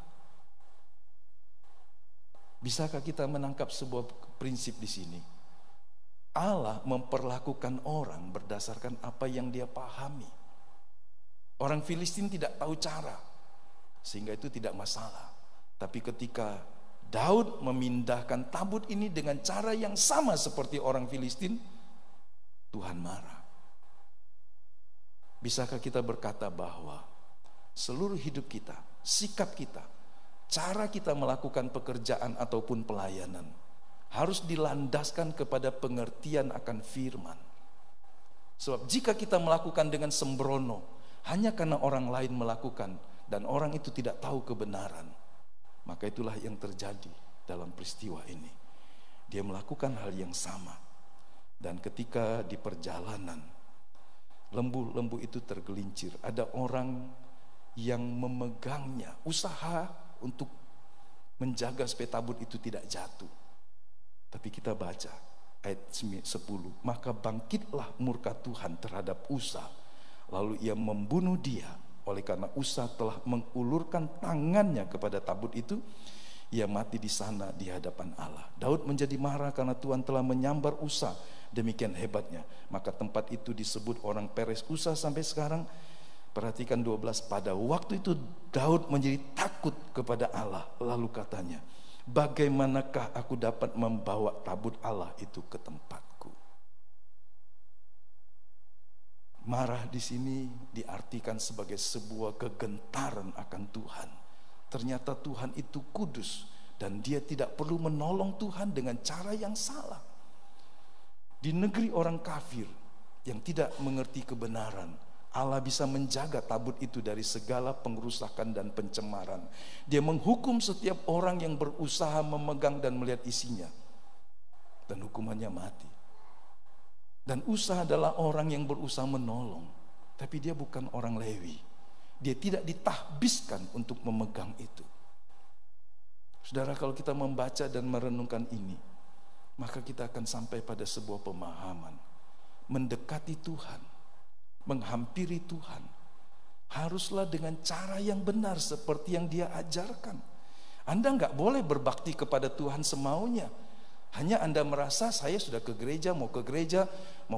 Bisakah kita menangkap sebuah prinsip di sini? Allah memperlakukan orang berdasarkan apa yang dia pahami. Orang Filistin tidak tahu cara, sehingga itu tidak masalah. Tapi ketika Daud memindahkan tabut ini dengan cara yang sama seperti orang Filistin, Tuhan marah. Bisakah kita berkata bahwa seluruh hidup kita, sikap kita, cara kita melakukan pekerjaan ataupun pelayanan harus dilandaskan kepada pengertian akan firman. Sebab jika kita melakukan dengan sembrono hanya karena orang lain melakukan dan orang itu tidak tahu kebenaran, maka itulah yang terjadi dalam peristiwa ini. Dia melakukan hal yang sama, dan ketika di perjalanan lembu-lembu itu tergelincir, ada orang yang memegangnya, usaha untuk menjaga supaya tabut itu tidak jatuh. Tapi kita baca ayat 10, maka bangkitlah murka Tuhan terhadap Usa, lalu ia membunuh dia. Oleh karena Usa telah mengulurkan tangannya kepada tabut itu, ia mati di sana di hadapan Allah. Daud menjadi marah karena Tuhan telah menyambar Usa demikian hebatnya. Maka tempat itu disebut orang Peres Usa sampai sekarang. Perhatikan 12, pada waktu itu Daud menjadi takut kepada Allah. Lalu katanya, bagaimanakah aku dapat membawa tabut Allah itu ke tempatku? Marah di sini diartikan sebagai sebuah kegentaran akan Tuhan. Ternyata Tuhan itu kudus dan dia tidak perlu menolong Tuhan dengan cara yang salah. Di negeri orang kafir yang tidak mengerti kebenaran, Allah bisa menjaga tabut itu dari segala pengerusakan dan pencemaran. Dia menghukum setiap orang yang berusaha memegang dan melihat isinya, dan hukumannya mati. Dan Usa adalah orang yang berusaha menolong, tapi dia bukan orang Lewi. Dia tidak ditahbiskan untuk memegang itu. Saudara, kalau kita membaca dan merenungkan ini, maka kita akan sampai pada sebuah pemahaman. Mendekati Tuhan, menghampiri Tuhan, haruslah dengan cara yang benar seperti yang Dia ajarkan. Anda nggak boleh berbakti kepada Tuhan semaunya. Hanya Anda merasa saya sudah ke gereja, mau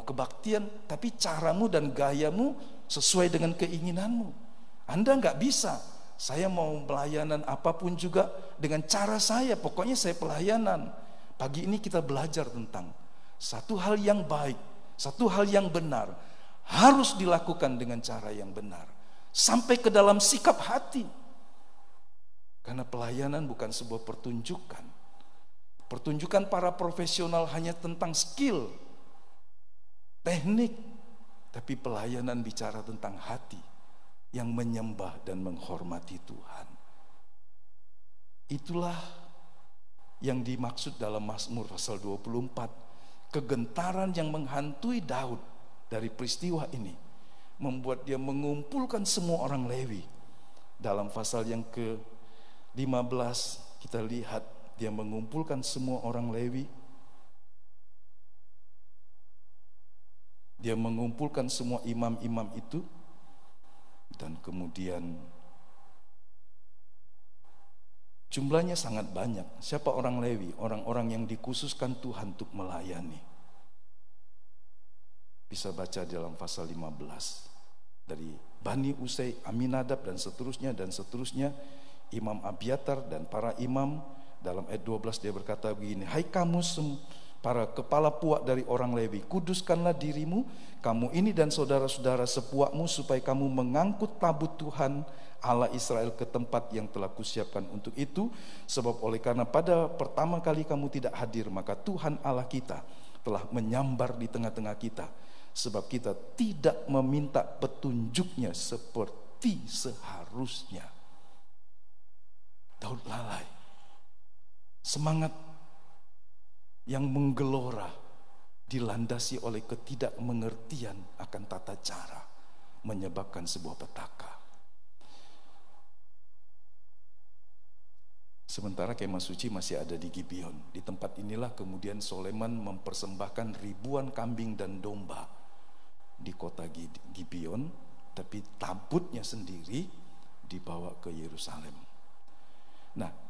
kebaktian, tapi caramu dan gayamu sesuai dengan keinginanmu. Anda nggak bisa, saya mau pelayanan apapun juga dengan cara saya, pokoknya saya pelayanan. Pagi ini kita belajar tentang satu hal yang baik, satu hal yang benar, harus dilakukan dengan cara yang benar, sampai ke dalam sikap hati. Karena pelayanan bukan sebuah pertunjukan. Pertunjukan para profesional hanya tentang skill, teknik, tapi pelayanan bicara tentang hati yang menyembah dan menghormati Tuhan. Itulah yang dimaksud dalam Mazmur pasal 24. Kegentaran yang menghantui Daud dari peristiwa ini membuat dia mengumpulkan semua orang Lewi. Dalam pasal yang ke-15 kita lihat dia mengumpulkan semua orang Lewi. Dia mengumpulkan semua imam-imam itu, dan kemudian jumlahnya sangat banyak. Siapa orang Lewi? Orang-orang yang dikhususkan Tuhan untuk melayani. Bisa baca dalam pasal 15. Dari Bani Usai, Aminadab dan seterusnya, Imam Abiatar dan para imam. Dalam ayat 12 dia berkata begini, hai kamu para kepala puak dari orang Lewi, kuduskanlah dirimu, kamu ini dan saudara-saudara sepuakmu, supaya kamu mengangkut tabut Tuhan Allah Israel ke tempat yang telah kusiapkan untuk itu. Sebab oleh karena pada pertama kali kamu tidak hadir, maka Tuhan Allah kita telah menyambar di tengah-tengah kita, sebab kita tidak meminta petunjuknya seperti seharusnya. Daud lalai. Semangat yang menggelora dilandasi oleh ketidakmengertian akan tata cara, menyebabkan sebuah petaka. Sementara kemah suci masih ada di Gibeon. Di tempat inilah kemudian Soleman mempersembahkan ribuan kambing dan domba di kota Gibeon, tapi tabutnya sendiri dibawa ke Yerusalem. Nah,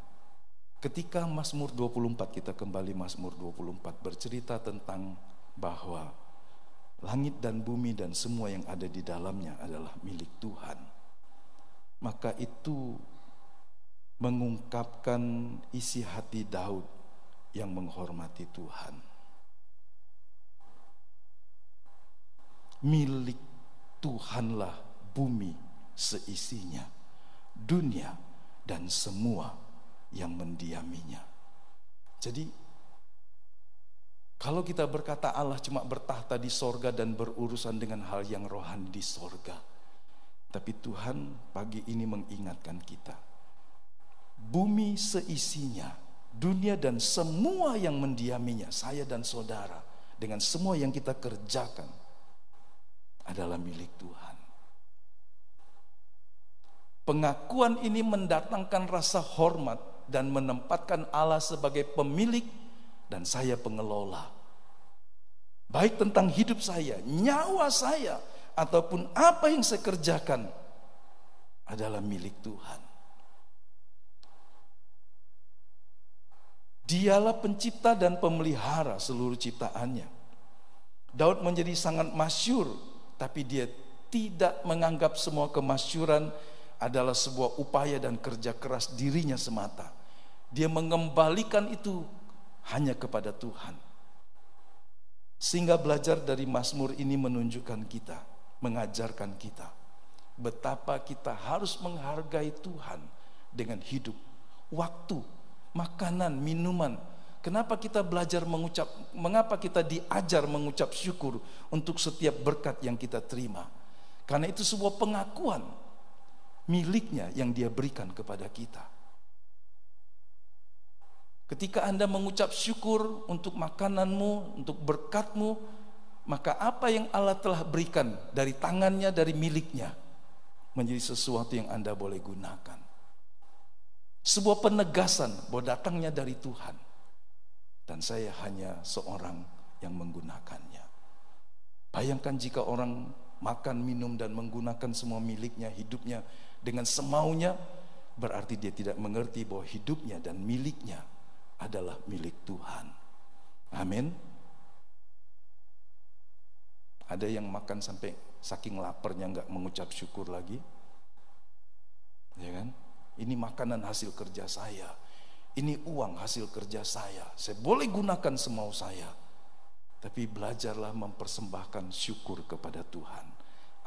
ketika Mazmur 24, kita kembali Mazmur 24, bercerita tentang bahwa langit dan bumi dan semua yang ada di dalamnya adalah milik Tuhan. Maka itu mengungkapkan isi hati Daud yang menghormati Tuhan. Milik Tuhanlah bumi seisinya, dunia dan semua yang mendiaminya. Jadi kalau kita berkata Allah cuma bertahta di sorga dan berurusan dengan hal yang rohani di sorga, tapi Tuhan pagi ini mengingatkan kita, bumi seisinya, dunia dan semua yang mendiaminya, saya dan saudara dengan semua yang kita kerjakan adalah milik Tuhan. Pengakuan ini mendatangkan rasa hormat dan menempatkan Allah sebagai pemilik dan saya pengelola. Baik tentang hidup saya, nyawa saya, ataupun apa yang saya kerjakan adalah milik Tuhan. Dialah pencipta dan pemelihara seluruh ciptaannya. Daud menjadi sangat masyhur, tapi dia tidak menganggap semua kemasyhuran adalah sebuah upaya dan kerja keras dirinya semata. Dia mengembalikan itu hanya kepada Tuhan. Sehingga belajar dari Mazmur ini menunjukkan kita, mengajarkan kita betapa kita harus menghargai Tuhan dengan hidup, waktu, makanan, minuman. Kenapa kita belajar mengucap, mengapa kita diajar mengucap syukur untuk setiap berkat yang kita terima? Karena itu sebuah pengakuan miliknya yang Dia berikan kepada kita. Ketika Anda mengucap syukur untuk makananmu, untuk berkatmu, maka apa yang Allah telah berikan dari tangannya, dari miliknya, menjadi sesuatu yang Anda boleh gunakan. Sebuah penegasan bahwa datangnya dari Tuhan, dan saya hanya seorang yang menggunakannya. Bayangkan jika orang makan, minum, dan menggunakan semua miliknya, hidupnya dengan semaunya, berarti dia tidak mengerti bahwa hidupnya dan miliknya adalah milik Tuhan. Amin. Ada yang makan sampai saking laparnya nggak mengucap syukur lagi, ya kan? Ini makanan hasil kerja saya, ini uang hasil kerja saya boleh gunakan semau saya. Tapi belajarlah mempersembahkan syukur kepada Tuhan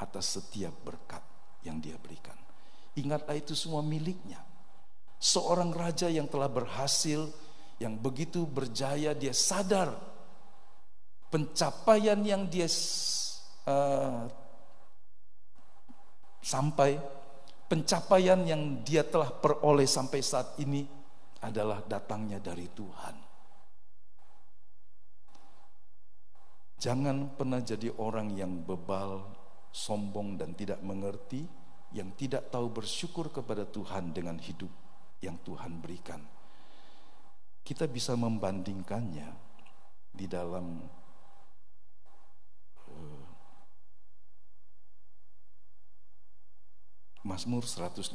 atas setiap berkat yang Dia berikan. Ingatlah itu semua miliknya. Seorang raja yang telah berhasil, yang begitu berjaya, dia sadar pencapaian yang dia pencapaian yang dia telah peroleh sampai saat ini adalah datangnya dari Tuhan. Jangan pernah jadi orang yang bebal, sombong, dan tidak mengerti, yang tidak tahu bersyukur kepada Tuhan dengan hidup yang Tuhan berikan. Kita bisa membandingkannya di dalam Mazmur 115.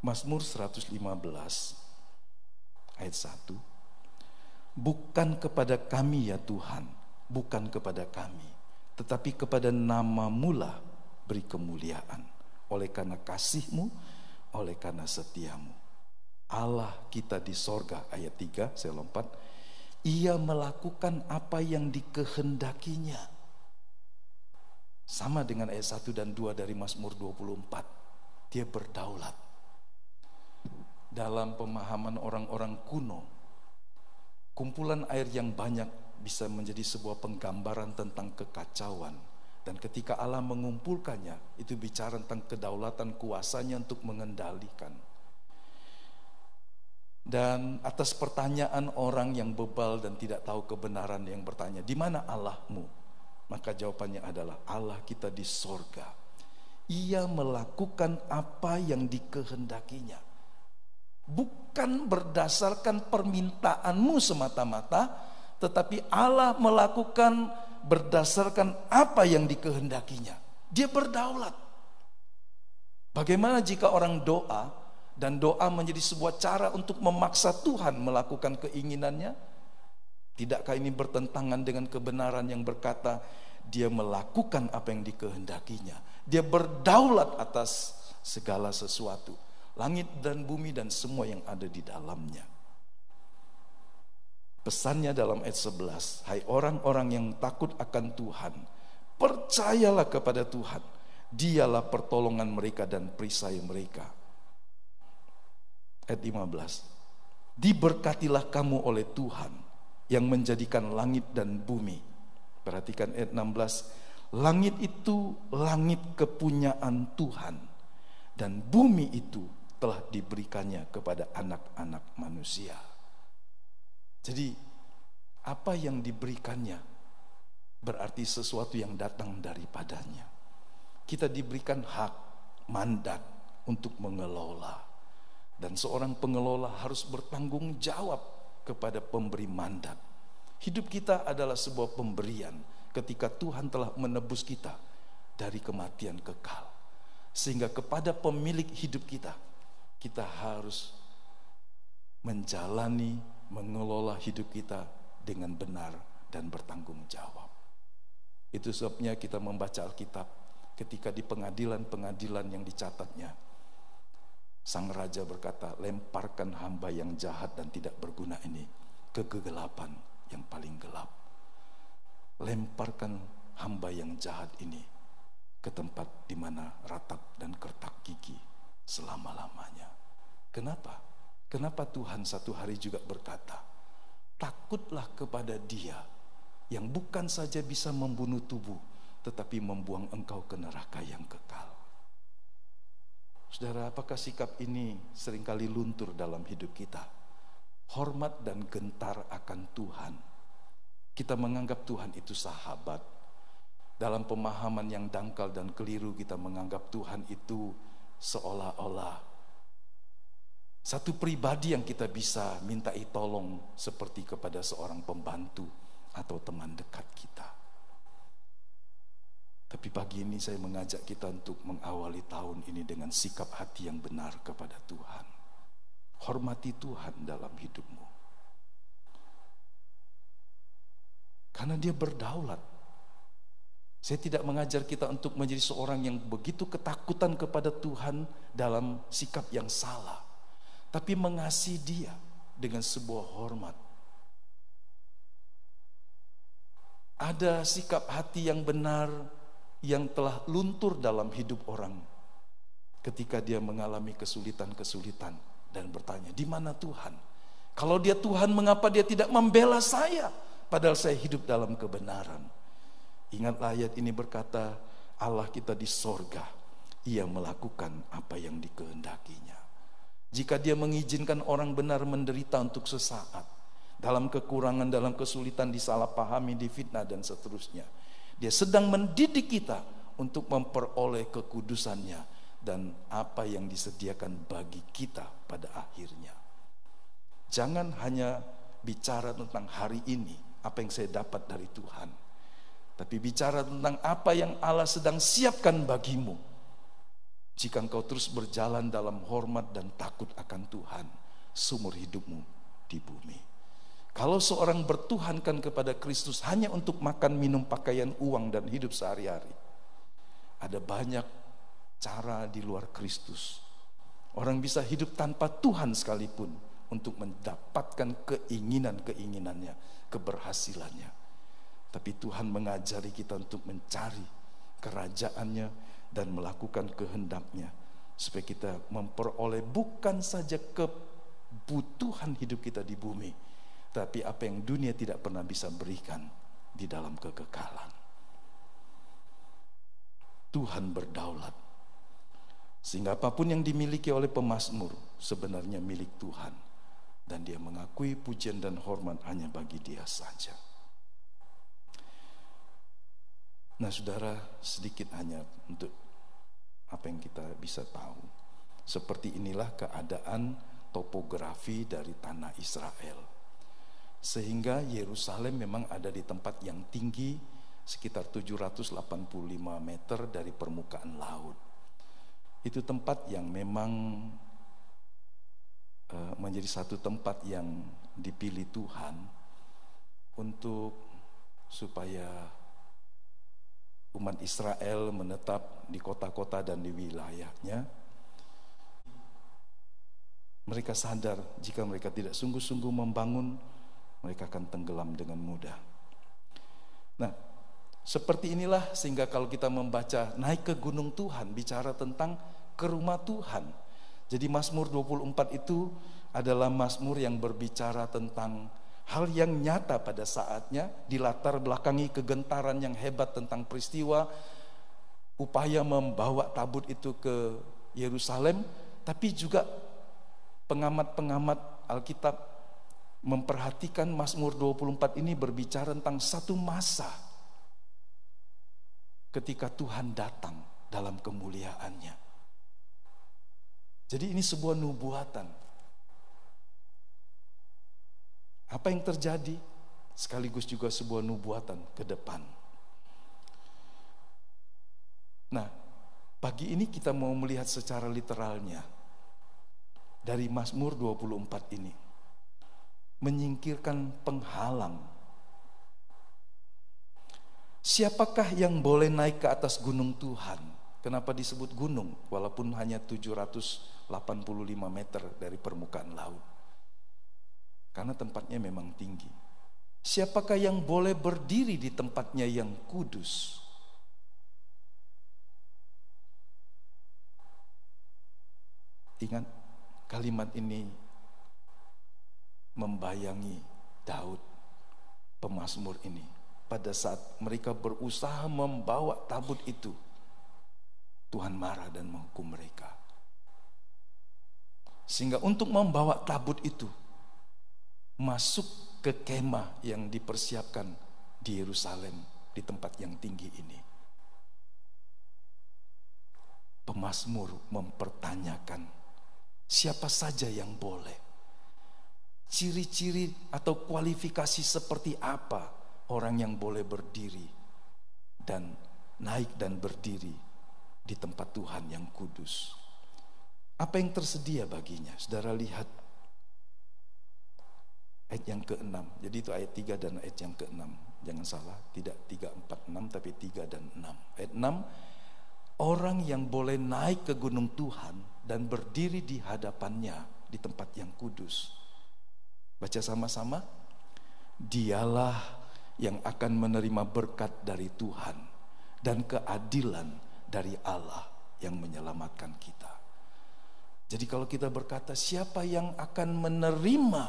Mazmur 115 ayat 1. Bukan kepada kami ya Tuhan, bukan kepada kami, tetapi kepada nama-Mu lah beri kemuliaan, oleh karena kasih-Mu, oleh karena setia-Mu. Allah kita di sorga, ayat 3, saya lompat. Ia melakukan apa yang dikehendakinya. Sama dengan ayat 1 dan 2 dari Mazmur 24. Dia berdaulat. Dalam pemahaman orang-orang kuno, kumpulan air yang banyak bisa menjadi sebuah penggambaran tentang kekacauan. Dan ketika Allah mengumpulkannya, itu bicara tentang kedaulatan kuasanya untuk mengendalikan. Dan atas pertanyaan orang yang bebal dan tidak tahu kebenaran yang bertanya, di mana Allahmu? Maka jawabannya adalah Allah kita di sorga. Ia melakukan apa yang dikehendakinya. Bukan berdasarkan permintaanmu semata-mata, tetapi Allah melakukan berdasarkan apa yang dikehendakinya. Dia berdaulat. Bagaimana jika orang doa, dan doa menjadi sebuah cara untuk memaksa Tuhan melakukan keinginannya? Tidakkah ini bertentangan dengan kebenaran yang berkata Dia melakukan apa yang dikehendakinya? Dia berdaulat atas segala sesuatu, langit dan bumi dan semua yang ada di dalamnya. Pesannya dalam ayat 11, hai orang-orang yang takut akan Tuhan, percayalah kepada Tuhan, Dialah pertolongan mereka dan perisai mereka. Ayat 15, diberkatilah kamu oleh Tuhan yang menjadikan langit dan bumi. Perhatikan ayat 16, langit itu langit kepunyaan Tuhan, dan bumi itu telah diberikannya kepada anak-anak manusia. Jadi apa yang diberikannya berarti sesuatu yang datang daripadanya. Kita diberikan hak, mandat untuk mengelola. Dan seorang pengelola harus bertanggung jawab kepada pemberi mandat. Hidup kita adalah sebuah pemberian ketika Tuhan telah menebus kita dari kematian kekal. Sehingga kepada pemilik hidup kita, kita harus menjalani, mengelola hidup kita dengan benar dan bertanggung jawab. Itu sebabnya kita membaca Alkitab, ketika di pengadilan-pengadilan yang dicatatnya, sang raja berkata, lemparkan hamba yang jahat dan tidak berguna ini ke kegelapan yang paling gelap. Lemparkan hamba yang jahat ini ke tempat di mana ratap dan kertak gigi selama-lamanya. Kenapa? Kenapa Tuhan satu hari juga berkata, takutlah kepada Dia yang bukan saja bisa membunuh tubuh, tetapi membuang engkau ke neraka yang kekal. Saudara, apakah sikap ini seringkali luntur dalam hidup kita? Hormat dan gentar akan Tuhan. Kita menganggap Tuhan itu sahabat. Dalam pemahaman yang dangkal dan keliru, kita menganggap Tuhan itu seolah-olah satu pribadi yang kita bisa mintai tolong seperti kepada seorang pembantu atau teman dekat kita. Tapi pagi ini saya mengajak kita untuk mengawali tahun ini dengan sikap hati yang benar kepada Tuhan. Hormati Tuhan dalam hidupmu. Karena Dia berdaulat. Saya tidak mengajar kita untuk menjadi seorang yang begitu ketakutan kepada Tuhan dalam sikap yang salah. Tapi mengasihi Dia dengan sebuah hormat. Ada sikap hati yang benar yang telah luntur dalam hidup orang ketika dia mengalami kesulitan-kesulitan dan bertanya, di mana Tuhan? Kalau Dia Tuhan, mengapa Dia tidak membela saya padahal saya hidup dalam kebenaran? Ingatlah ayat ini berkata, Allah kita di sorga, Ia melakukan apa yang dikehendakinya. Jika Dia mengizinkan orang benar menderita untuk sesaat, dalam kekurangan, dalam kesulitan, disalahpahami, difitnah dan seterusnya, Dia sedang mendidik kita untuk memperoleh kekudusannya dan apa yang disediakan bagi kita pada akhirnya. Jangan hanya bicara tentang hari ini, apa yang saya dapat dari Tuhan, tapi bicara tentang apa yang Allah sedang siapkan bagimu. Jika engkau terus berjalan dalam hormat dan takut akan Tuhan seumur hidupmu di bumi. Kalau seorang bertuhankan kepada Kristus hanya untuk makan, minum, pakaian, uang, dan hidup sehari-hari, ada banyak cara di luar Kristus. Orang bisa hidup tanpa Tuhan sekalipun untuk mendapatkan keinginan-keinginannya, keberhasilannya. Tapi Tuhan mengajari kita untuk mencari kerajaannya dan melakukan kehendaknya, supaya kita memperoleh bukan saja kebutuhan hidup kita di bumi, tapi apa yang dunia tidak pernah bisa berikan di dalam kekekalan. Tuhan berdaulat, sehingga apapun yang dimiliki oleh pemazmur sebenarnya milik Tuhan, dan dia mengakui pujian dan hormat hanya bagi Dia saja. Nah saudara, sedikit hanya untuk apa yang kita bisa tahu. Seperti inilah keadaan topografi dari tanah Israel. Sehingga Yerusalem memang ada di tempat yang tinggi, sekitar 785 meter dari permukaan laut. Itu tempat yang memang menjadi satu tempat yang dipilih Tuhan untuk supaya umat Israel menetap di kota-kota dan di wilayahnya. Mereka sadar jika mereka tidak sungguh-sungguh membangun, mereka akan tenggelam dengan mudah. Nah, seperti inilah sehingga kalau kita membaca naik ke gunung Tuhan, bicara tentang ke rumah Tuhan. Jadi Mazmur 24 itu adalah mazmur yang berbicara tentang hal yang nyata pada saatnya, dilatar belakangi kegentaran yang hebat tentang peristiwa upaya membawa tabut itu ke Yerusalem. Tapi juga pengamat-pengamat Alkitab memperhatikan Mazmur 24 ini berbicara tentang satu masa ketika Tuhan datang dalam kemuliaannya. Jadi ini sebuah nubuatan. Apa yang terjadi sekaligus juga sebuah nubuatan ke depan. Nah, pagi ini kita mau melihat secara literalnya dari Mazmur 24 ini. Menyingkirkan penghalang. Siapakah yang boleh naik ke atas gunung Tuhan? Kenapa disebut gunung? Walaupun hanya 785 meter dari permukaan laut. Karena tempatnya memang tinggi. Siapakah yang boleh berdiri di tempatnya yang kudus? Ingat, kalimat ini membayangi Daud, pemazmur ini. Pada saat mereka berusaha membawa tabut itu, Tuhan marah dan menghukum mereka. Sehingga untuk membawa tabut itu masuk ke kemah yang dipersiapkan di Yerusalem, di tempat yang tinggi ini, pemazmur mempertanyakan siapa saja yang boleh. Ciri-ciri atau kualifikasi seperti apa orang yang boleh berdiri dan naik dan berdiri di tempat Tuhan yang kudus. Apa yang tersedia baginya? Saudara lihat ayat yang ke-6. Jadi itu ayat 3 dan ayat yang ke-6. Jangan salah, tidak 3, 4, 6 tapi 3 dan 6. Ayat 6, orang yang boleh naik ke gunung Tuhan dan berdiri di hadapannya di tempat yang kudus. Baca sama-sama. Dialah yang akan menerima berkat dari Tuhan dan keadilan dari Allah yang menyelamatkan kita. Jadi kalau kita berkata siapa yang akan menerima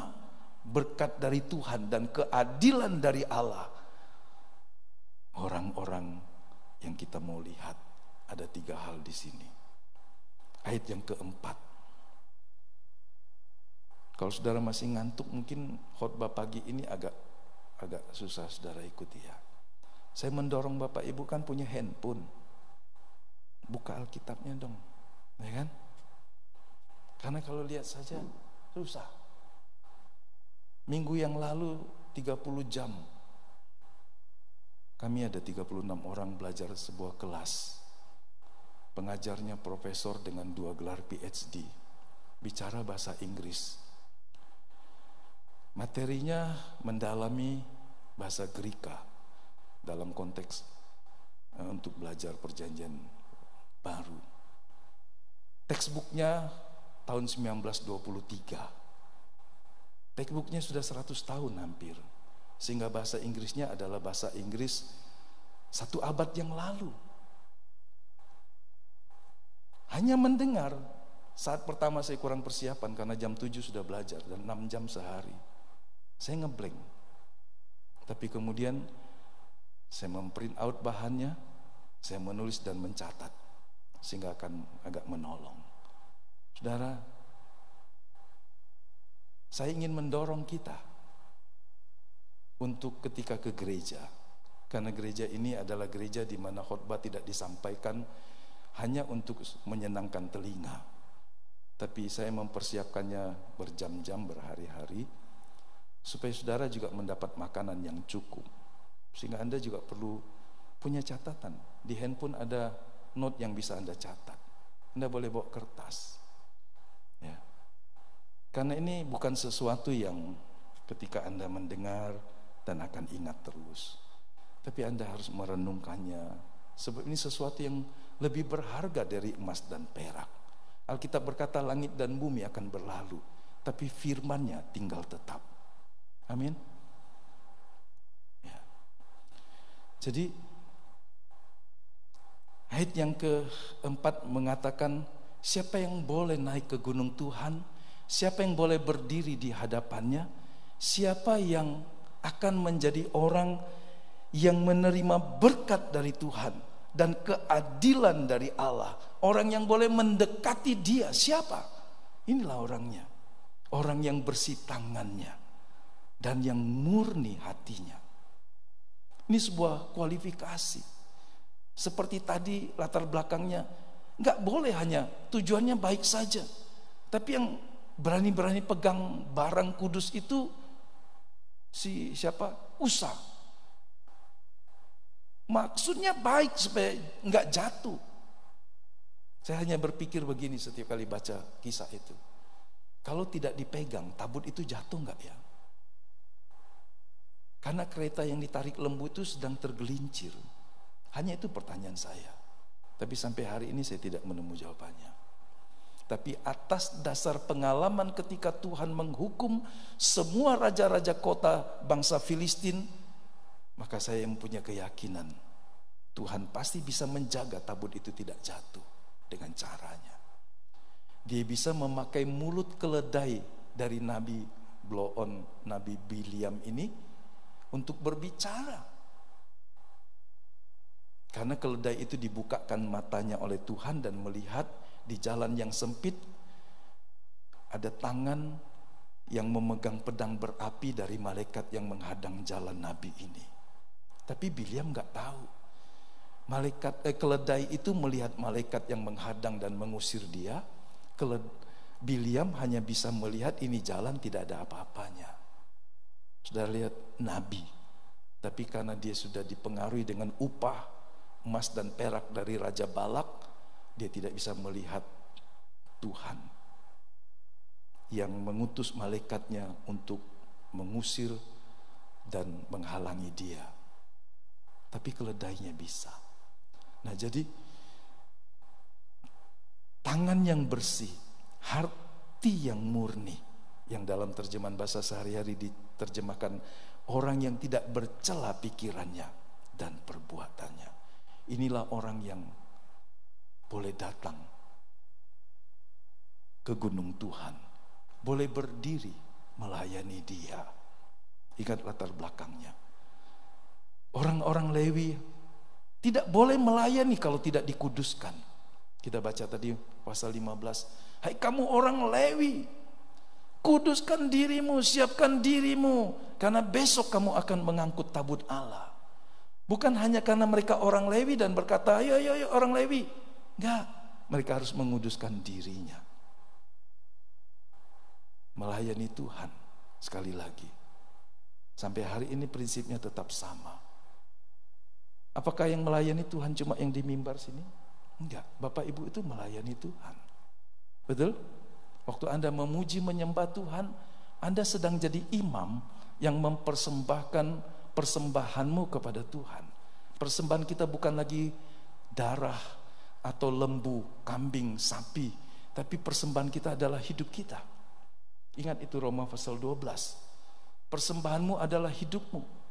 berkat dari Tuhan dan keadilan dari Allah, orang-orang yang kita mau lihat, ada 3 hal di sini. Ayat yang keempat. Kalau saudara masih ngantuk, mungkin khotbah pagi ini agak susah saudara ikuti ya. Saya mendorong Bapak Ibu kan punya handphone, buka Alkitabnya dong, ya kan? Karena kalau lihat saja susah. Minggu yang lalu 30 jam kami ada 36 orang belajar sebuah kelas. Pengajarnya profesor dengan 2 gelar PhD, bicara bahasa Inggris. Materinya mendalami bahasa Greka dalam konteks untuk belajar perjanjian baru. Textbooknya tahun 1923. Textbooknya sudah 100 tahun hampir. Sehingga bahasa Inggrisnya adalah bahasa Inggris 1 abad yang lalu. Hanya mendengar, saat pertama saya kurang persiapan karena jam 7 sudah belajar dan 6 jam sehari. Saya ngeblank. Tapi kemudian saya memprint out bahannya, saya menulis dan mencatat, sehingga akan agak menolong. Saudara, saya ingin mendorong kita untuk ketika ke gereja, karena gereja ini adalah gereja di mana khotbah tidak disampaikan hanya untuk menyenangkan telinga, tapi saya mempersiapkannya berjam-jam, berhari-hari, supaya saudara juga mendapat makanan yang cukup. Sehingga Anda juga perlu punya catatan. Di handphone ada note yang bisa Anda catat. Anda boleh bawa kertas ya. Karena ini bukan sesuatu yang ketika Anda mendengar dan akan ingat terus, tapi Anda harus merenungkannya. Sebab ini sesuatu yang lebih berharga dari emas dan perak. Alkitab berkata langit dan bumi akan berlalu, tapi firman-Nya tinggal tetap. Amin. Ya. Jadi ayat yang keempat mengatakan siapa yang boleh naik ke gunung Tuhan, siapa yang boleh berdiri di hadapannya, siapa yang akan menjadi orang yang menerima berkat dari Tuhan dan keadilan dari Allah, orang yang boleh mendekati Dia. Siapa? Inilah orangnya, orang yang bersih tangannya dan yang murni hatinya. Ini sebuah kualifikasi. Seperti tadi latar belakangnya, nggak boleh hanya tujuannya baik saja, tapi yang berani-berani pegang barang kudus itu siapa? Usa. Maksudnya baik supaya nggak jatuh. Saya hanya berpikir begini setiap kali baca kisah itu. Kalau tidak dipegang, tabut itu jatuh nggak ya? Karena kereta yang ditarik lembu itu sedang tergelincir. Hanya itu pertanyaan saya. Tapi sampai hari ini saya tidak menemu jawabannya. Tapi atas dasar pengalaman ketika Tuhan menghukum semua raja-raja kota bangsa Filistin, maka saya mempunyai keyakinan Tuhan pasti bisa menjaga tabut itu tidak jatuh dengan caranya. Dia bisa memakai mulut keledai dari Nabi Bloon, Nabi Biliam ini untuk berbicara. Karena keledai itu dibukakan matanya oleh Tuhan dan melihat di jalan yang sempit ada tangan yang memegang pedang berapi dari malaikat yang menghadang jalan Nabi ini. Tapi Biliam gak tahu. Keledai itu melihat malaikat yang menghadang dan mengusir dia. Biliam hanya bisa melihat ini jalan tidak ada apa-apanya. Sudah lihat Nabi. Tapi karena dia sudah dipengaruhi dengan upah emas dan perak dari Raja Balak, dia tidak bisa melihat Tuhan yang mengutus malaikatnya untuk mengusir dan menghalangi dia. Tapi keledainya bisa. Nah, jadi tangan yang bersih, hati yang murni, yang dalam terjemahan bahasa sehari-hari diterjemahkan orang yang tidak bercela pikirannya dan perbuatannya. Inilah orang yang boleh datang ke gunung Tuhan, boleh berdiri melayani Dia. Ingat latar belakangnya. Orang-orang Lewi tidak boleh melayani kalau tidak dikuduskan. Kita baca tadi pasal 15. Hai kamu orang Lewi, kuduskan dirimu, siapkan dirimu, karena besok kamu akan mengangkut tabut Allah. Bukan hanya karena mereka orang Lewi dan berkata, ayo orang Lewi. Enggak, mereka harus menguduskan dirinya. Melayani Tuhan, sekali lagi. Sampai hari ini prinsipnya tetap sama. Apakah yang melayani Tuhan cuma yang di mimbar sini? Enggak, Bapak Ibu itu melayani Tuhan. Betul? Waktu Anda memuji menyembah Tuhan, Anda sedang jadi imam yang mempersembahkan persembahanmu kepada Tuhan. Persembahan kita bukan lagi darah atau lembu, kambing, sapi, tapi persembahan kita adalah hidup kita. Ingat itu Roma pasal 12. Persembahanmu adalah hidupmu.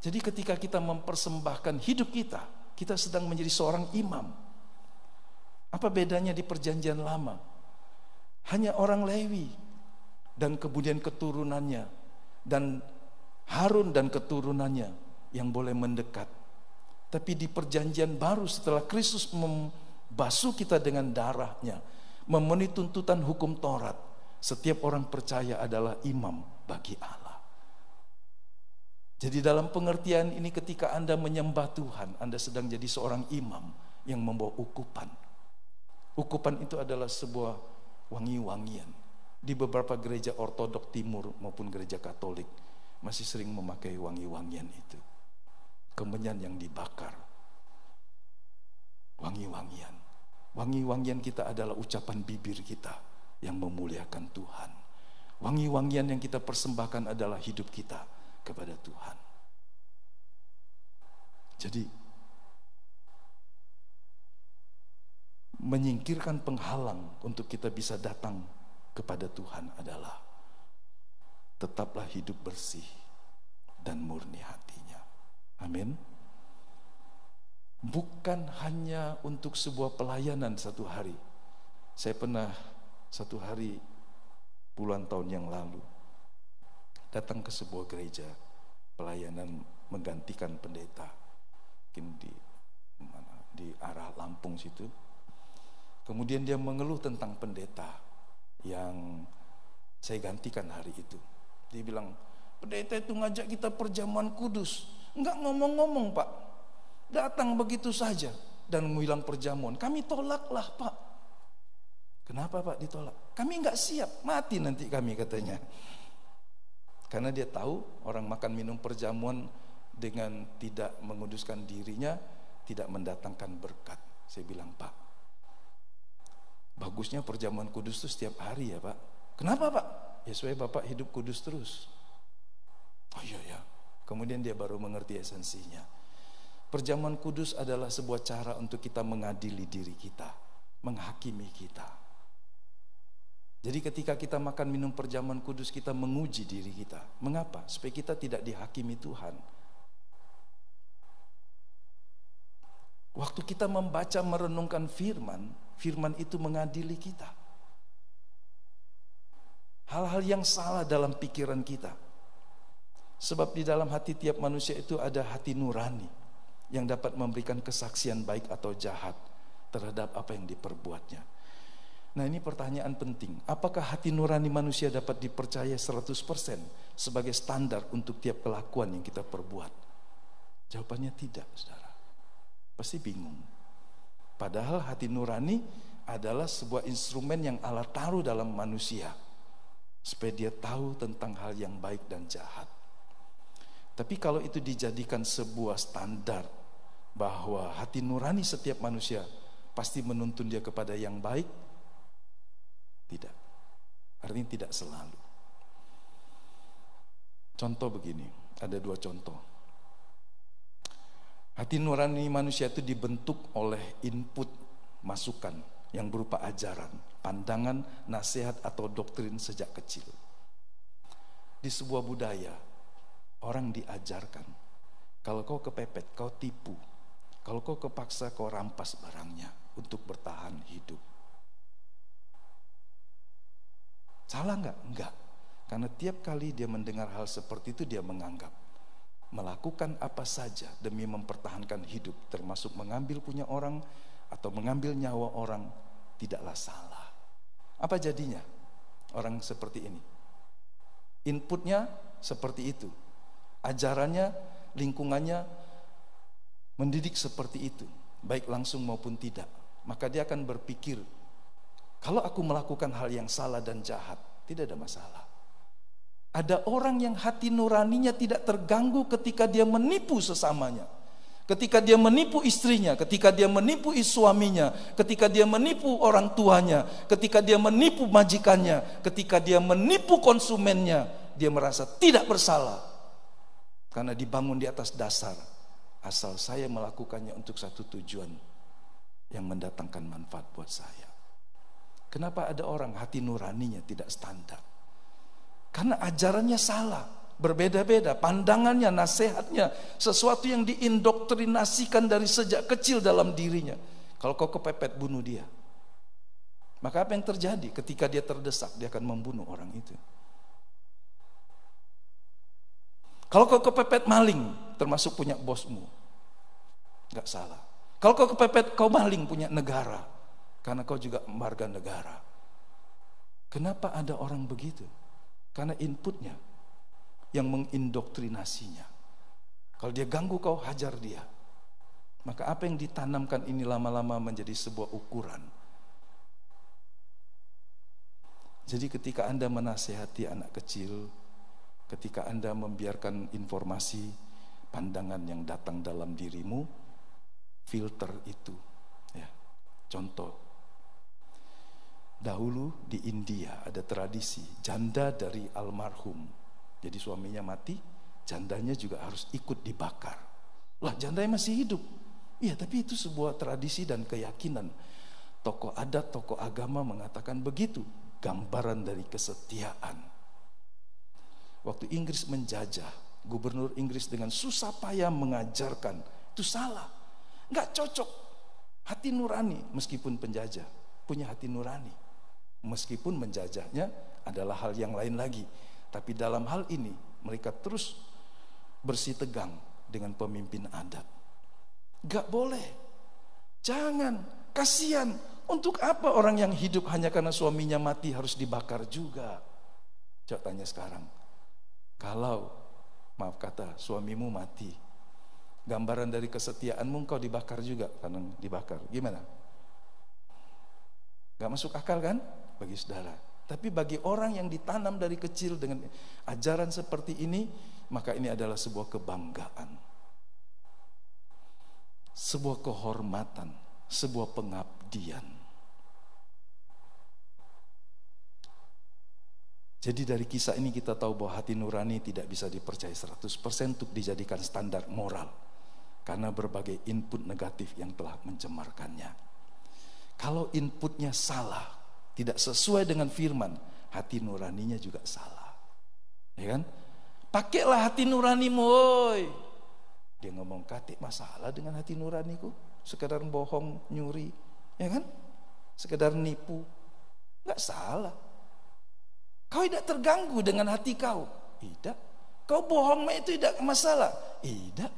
Jadi ketika kita mempersembahkan hidup kita, kita sedang menjadi seorang imam. Apa bedanya di perjanjian lama? Hanya orang Lewi dan kemudian keturunannya dan Harun dan keturunannya yang boleh mendekat. Tapi di perjanjian baru setelah Kristus membasuh kita dengan darahnya, memenuhi tuntutan hukum Taurat, setiap orang percaya adalah imam bagi Allah. Jadi dalam pengertian ini ketika Anda menyembah Tuhan, Anda sedang jadi seorang imam yang membawa ukupan. Ukupan itu adalah sebuah wangi-wangian. Di beberapa gereja ortodok timur maupun gereja katolik masih sering memakai wangi-wangian itu. Kemenyan yang dibakar. Wangi-wangian. Wangi-wangian kita adalah ucapan bibir kita yang memuliakan Tuhan. Wangi-wangian yang kita persembahkan adalah hidup kita kepada Tuhan. Jadi menyingkirkan penghalang untuk kita bisa datang kepada Tuhan adalah tetaplah hidup bersih dan murni hatinya. Amin. Bukan hanya untuk sebuah pelayanan satu hari. Saya pernah satu hari puluhan tahun yang lalu datang ke sebuah gereja pelayanan menggantikan pendeta, mungkin di arah Lampung situ. Kemudian dia mengeluh tentang pendeta yang saya gantikan hari itu. Dia bilang, pendeta itu ngajak kita perjamuan kudus, enggak ngomong-ngomong Pak, datang begitu saja dan menghilang perjamuan. Kami tolaklah Pak. Kenapa Pak ditolak? Kami enggak siap, mati nanti kami katanya. Karena dia tahu orang makan minum perjamuan dengan tidak menguduskan dirinya tidak mendatangkan berkat. Saya bilang, Pak, bagusnya perjamuan kudus itu setiap hari ya Pak. Kenapa Pak? Ya supaya Bapak hidup kudus terus. Oh iya ya. Kemudian dia baru mengerti esensinya. Perjamuan kudus adalah sebuah cara untuk kita mengadili diri kita, menghakimi kita. Jadi ketika kita makan minum perjamuan kudus, kita menguji diri kita. Mengapa? Supaya kita tidak dihakimi Tuhan. Waktu kita membaca merenungkan firman, firman itu mengadili kita. Hal-hal yang salah dalam pikiran kita. Sebab di dalam hati tiap manusia itu ada hati nurani yang dapat memberikan kesaksian baik atau jahat terhadap apa yang diperbuatnya. Nah, ini pertanyaan penting. Apakah hati nurani manusia dapat dipercaya 100% sebagai standar untuk tiap kelakuan yang kita perbuat? Jawabannya tidak, saudara. Pasti bingung. Padahal hati nurani adalah sebuah instrumen yang Allah taruh dalam manusia supaya dia tahu tentang hal yang baik dan jahat. Tapi kalau itu dijadikan sebuah standar bahwa hati nurani setiap manusia pasti menuntun dia kepada yang baik, tidak. Artinya tidak selalu. Contoh begini, ada 2 contoh. Hati nurani manusia itu dibentuk oleh input masukan yang berupa ajaran, pandangan, nasihat atau doktrin sejak kecil. Di sebuah budaya, orang diajarkan, kalau kau kepepet, kau tipu. Kalau kau kepaksa, kau rampas barangnya untuk bertahan hidup. Salah enggak? Enggak. Karena tiap kali dia mendengar hal seperti itu, dia menganggap melakukan apa saja demi mempertahankan hidup, termasuk mengambil punya orang atau mengambil nyawa orang, tidaklah salah. Apa jadinya orang seperti ini? Inputnya seperti itu. Ajarannya, lingkungannya mendidik seperti itu, baik langsung maupun tidak. Maka dia akan berpikir, kalau aku melakukan hal yang salah dan jahat, tidak ada masalah. Ada orang yang hati nuraninya tidak terganggu ketika dia menipu sesamanya, ketika dia menipu istrinya, ketika dia menipu suaminya, ketika dia menipu orang tuanya, ketika dia menipu majikannya, ketika dia menipu konsumennya. Dia merasa tidak bersalah karena dibangun di atas dasar asal saya melakukannya untuk satu tujuan yang mendatangkan manfaat buat saya. Kenapa ada orang hati nuraninya tidak standar? Karena ajarannya salah, berbeda-beda, pandangannya, nasihatnya, sesuatu yang diindoktrinasikan dari sejak kecil dalam dirinya. Kalau kau kepepet, bunuh dia. Maka apa yang terjadi? Ketika dia terdesak, dia akan membunuh orang itu. Kalau kau kepepet maling, termasuk punya bosmu, gak salah. Kalau kau kepepet, kau maling punya negara, karena kau juga warga negara. Kenapa ada orang begitu? Karena inputnya yang mengindoktrinasinya. Kalau dia ganggu kau, hajar dia. Maka apa yang ditanamkan ini lama-lama menjadi sebuah ukuran. Jadi ketika Anda menasihati anak kecil, ketika Anda membiarkan informasi, pandangan yang datang dalam dirimu, filter itu. Ya. Contoh, dahulu di India ada tradisi janda dari almarhum. Jadi suaminya mati, jandanya juga harus ikut dibakar. Lah, jandanya masih hidup. Iya, tapi itu sebuah tradisi dan keyakinan. Tokoh adat, tokoh agama mengatakan begitu. Gambaran dari kesetiaan. Waktu Inggris menjajah, gubernur Inggris dengan susah payah mengajarkan, itu salah, nggak cocok. Hati nurani, meskipun penjajah punya hati nurani, meskipun menjajahnya adalah hal yang lain lagi, tapi dalam hal ini mereka terus bersitegang dengan pemimpin adat. Nggak boleh, jangan, kasihan. Untuk apa orang yang hidup hanya karena suaminya mati harus dibakar juga? Coba tanya sekarang. Kalau, maaf kata, suamimu mati, gambaran dari kesetiaanmu kau dibakar juga, karena dibakar. Gimana? Gak masuk akal kan? Bagi saudara. Tapi bagi orang yang ditanam dari kecil dengan ajaran seperti ini, maka ini adalah sebuah kebanggaan, sebuah kehormatan, sebuah pengabdian. Jadi dari kisah ini kita tahu bahwa hati nurani tidak bisa dipercaya 100% untuk dijadikan standar moral. Karena berbagai input negatif yang telah mencemarkannya. Kalau inputnya salah, tidak sesuai dengan firman, hati nuraninya juga salah. Ya kan? Pakailah hati nuranimu, woy. Dia ngomong, katik masalah dengan hati nuraniku. Sekedar bohong, nyuri, ya kan? Sekedar nipu, nggak salah. Kau tidak terganggu dengan hati kau? Tidak. Kau bohong itu tidak masalah? Tidak.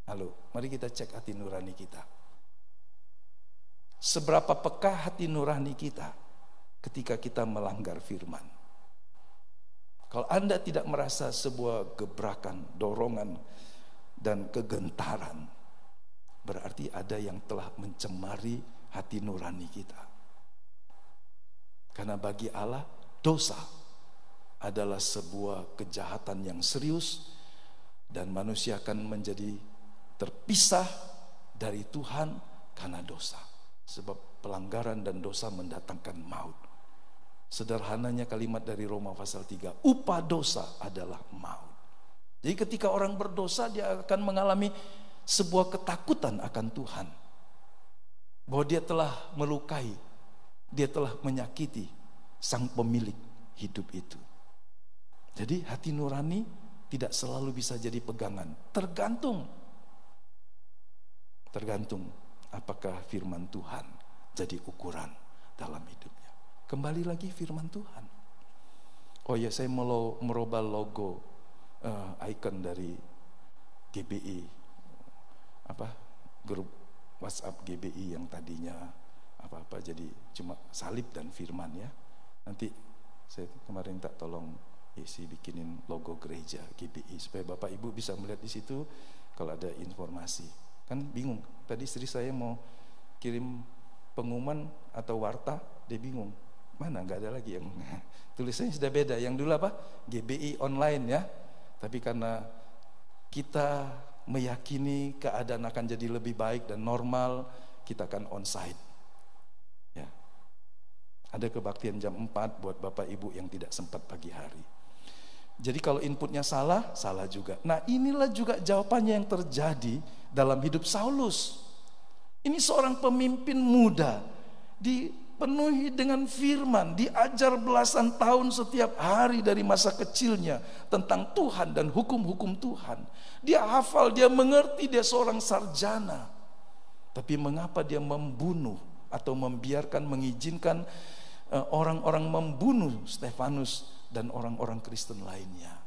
Lalu, mari kita cek hati nurani kita. Seberapa peka hati nurani kita ketika kita melanggar firman? Kalau Anda tidak merasa sebuah gebrakan, dorongan, dan kegentaran, berarti ada yang telah mencemari hati nurani kita. Karena bagi Allah, dosa adalah sebuah kejahatan yang serius dan manusia akan menjadi terpisah dari Tuhan karena dosa. Sebab pelanggaran dan dosa mendatangkan maut. Sederhananya kalimat dari Roma pasal 3, upah dosa adalah maut. Jadi ketika orang berdosa, dia akan mengalami sebuah ketakutan akan Tuhan. Bahwa dia telah melukai, dia telah menyakiti sang pemilik hidup itu. Jadi hati nurani tidak selalu bisa jadi pegangan. Tergantung apakah firman Tuhan jadi ukuran dalam hidupnya. Kembali lagi firman Tuhan. Oh ya, saya mau merubah logo icon dari GBI, grup WhatsApp GBI yang tadinya apa-apa jadi cuma salib dan firman ya. Nanti saya kemarin tak tolong isi bikinin logo gereja GBI supaya Bapak Ibu bisa melihat di situ kalau ada informasi. Kan bingung. Tadi istri saya mau kirim pengumuman atau warta, dia bingung. Mana nggak ada lagi yang tulisannya sudah beda. Yang dulu apa? GBI online ya. Tapi karena kita meyakini keadaan akan jadi lebih baik dan normal, kita akan onsite. Ya. Ada kebaktian jam 4 buat Bapak Ibu yang tidak sempat pagi hari. Jadi kalau inputnya salah, salah juga. Nah, inilah juga jawabannya yang terjadi dalam hidup Saulus. Ini seorang pemimpin muda, dipenuhi dengan firman, diajar belasan tahun setiap hari dari masa kecilnya tentang Tuhan dan hukum-hukum Tuhan. Dia hafal, dia mengerti, dia seorang sarjana. Tapi mengapa dia membunuh atau mengizinkan orang-orang membunuh Stefanus dan orang-orang Kristen lainnya?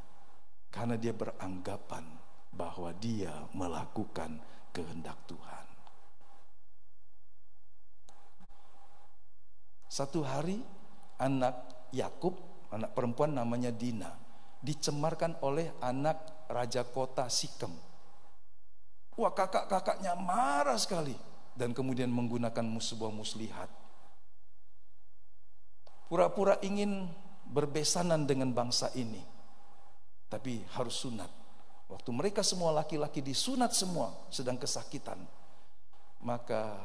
Karena dia beranggapan bahwa dia melakukan kehendak Tuhan. Satu hari anak Yakub, anak perempuan namanya Dina, dicemarkan oleh anak raja kota Sikem. Wah, kakak-kakaknya marah sekali dan kemudian menggunakan sebuah muslihat. Pura-pura ingin berbesanan dengan bangsa ini, tapi harus sunat. Waktu mereka semua laki-laki disunat semua sedang kesakitan, maka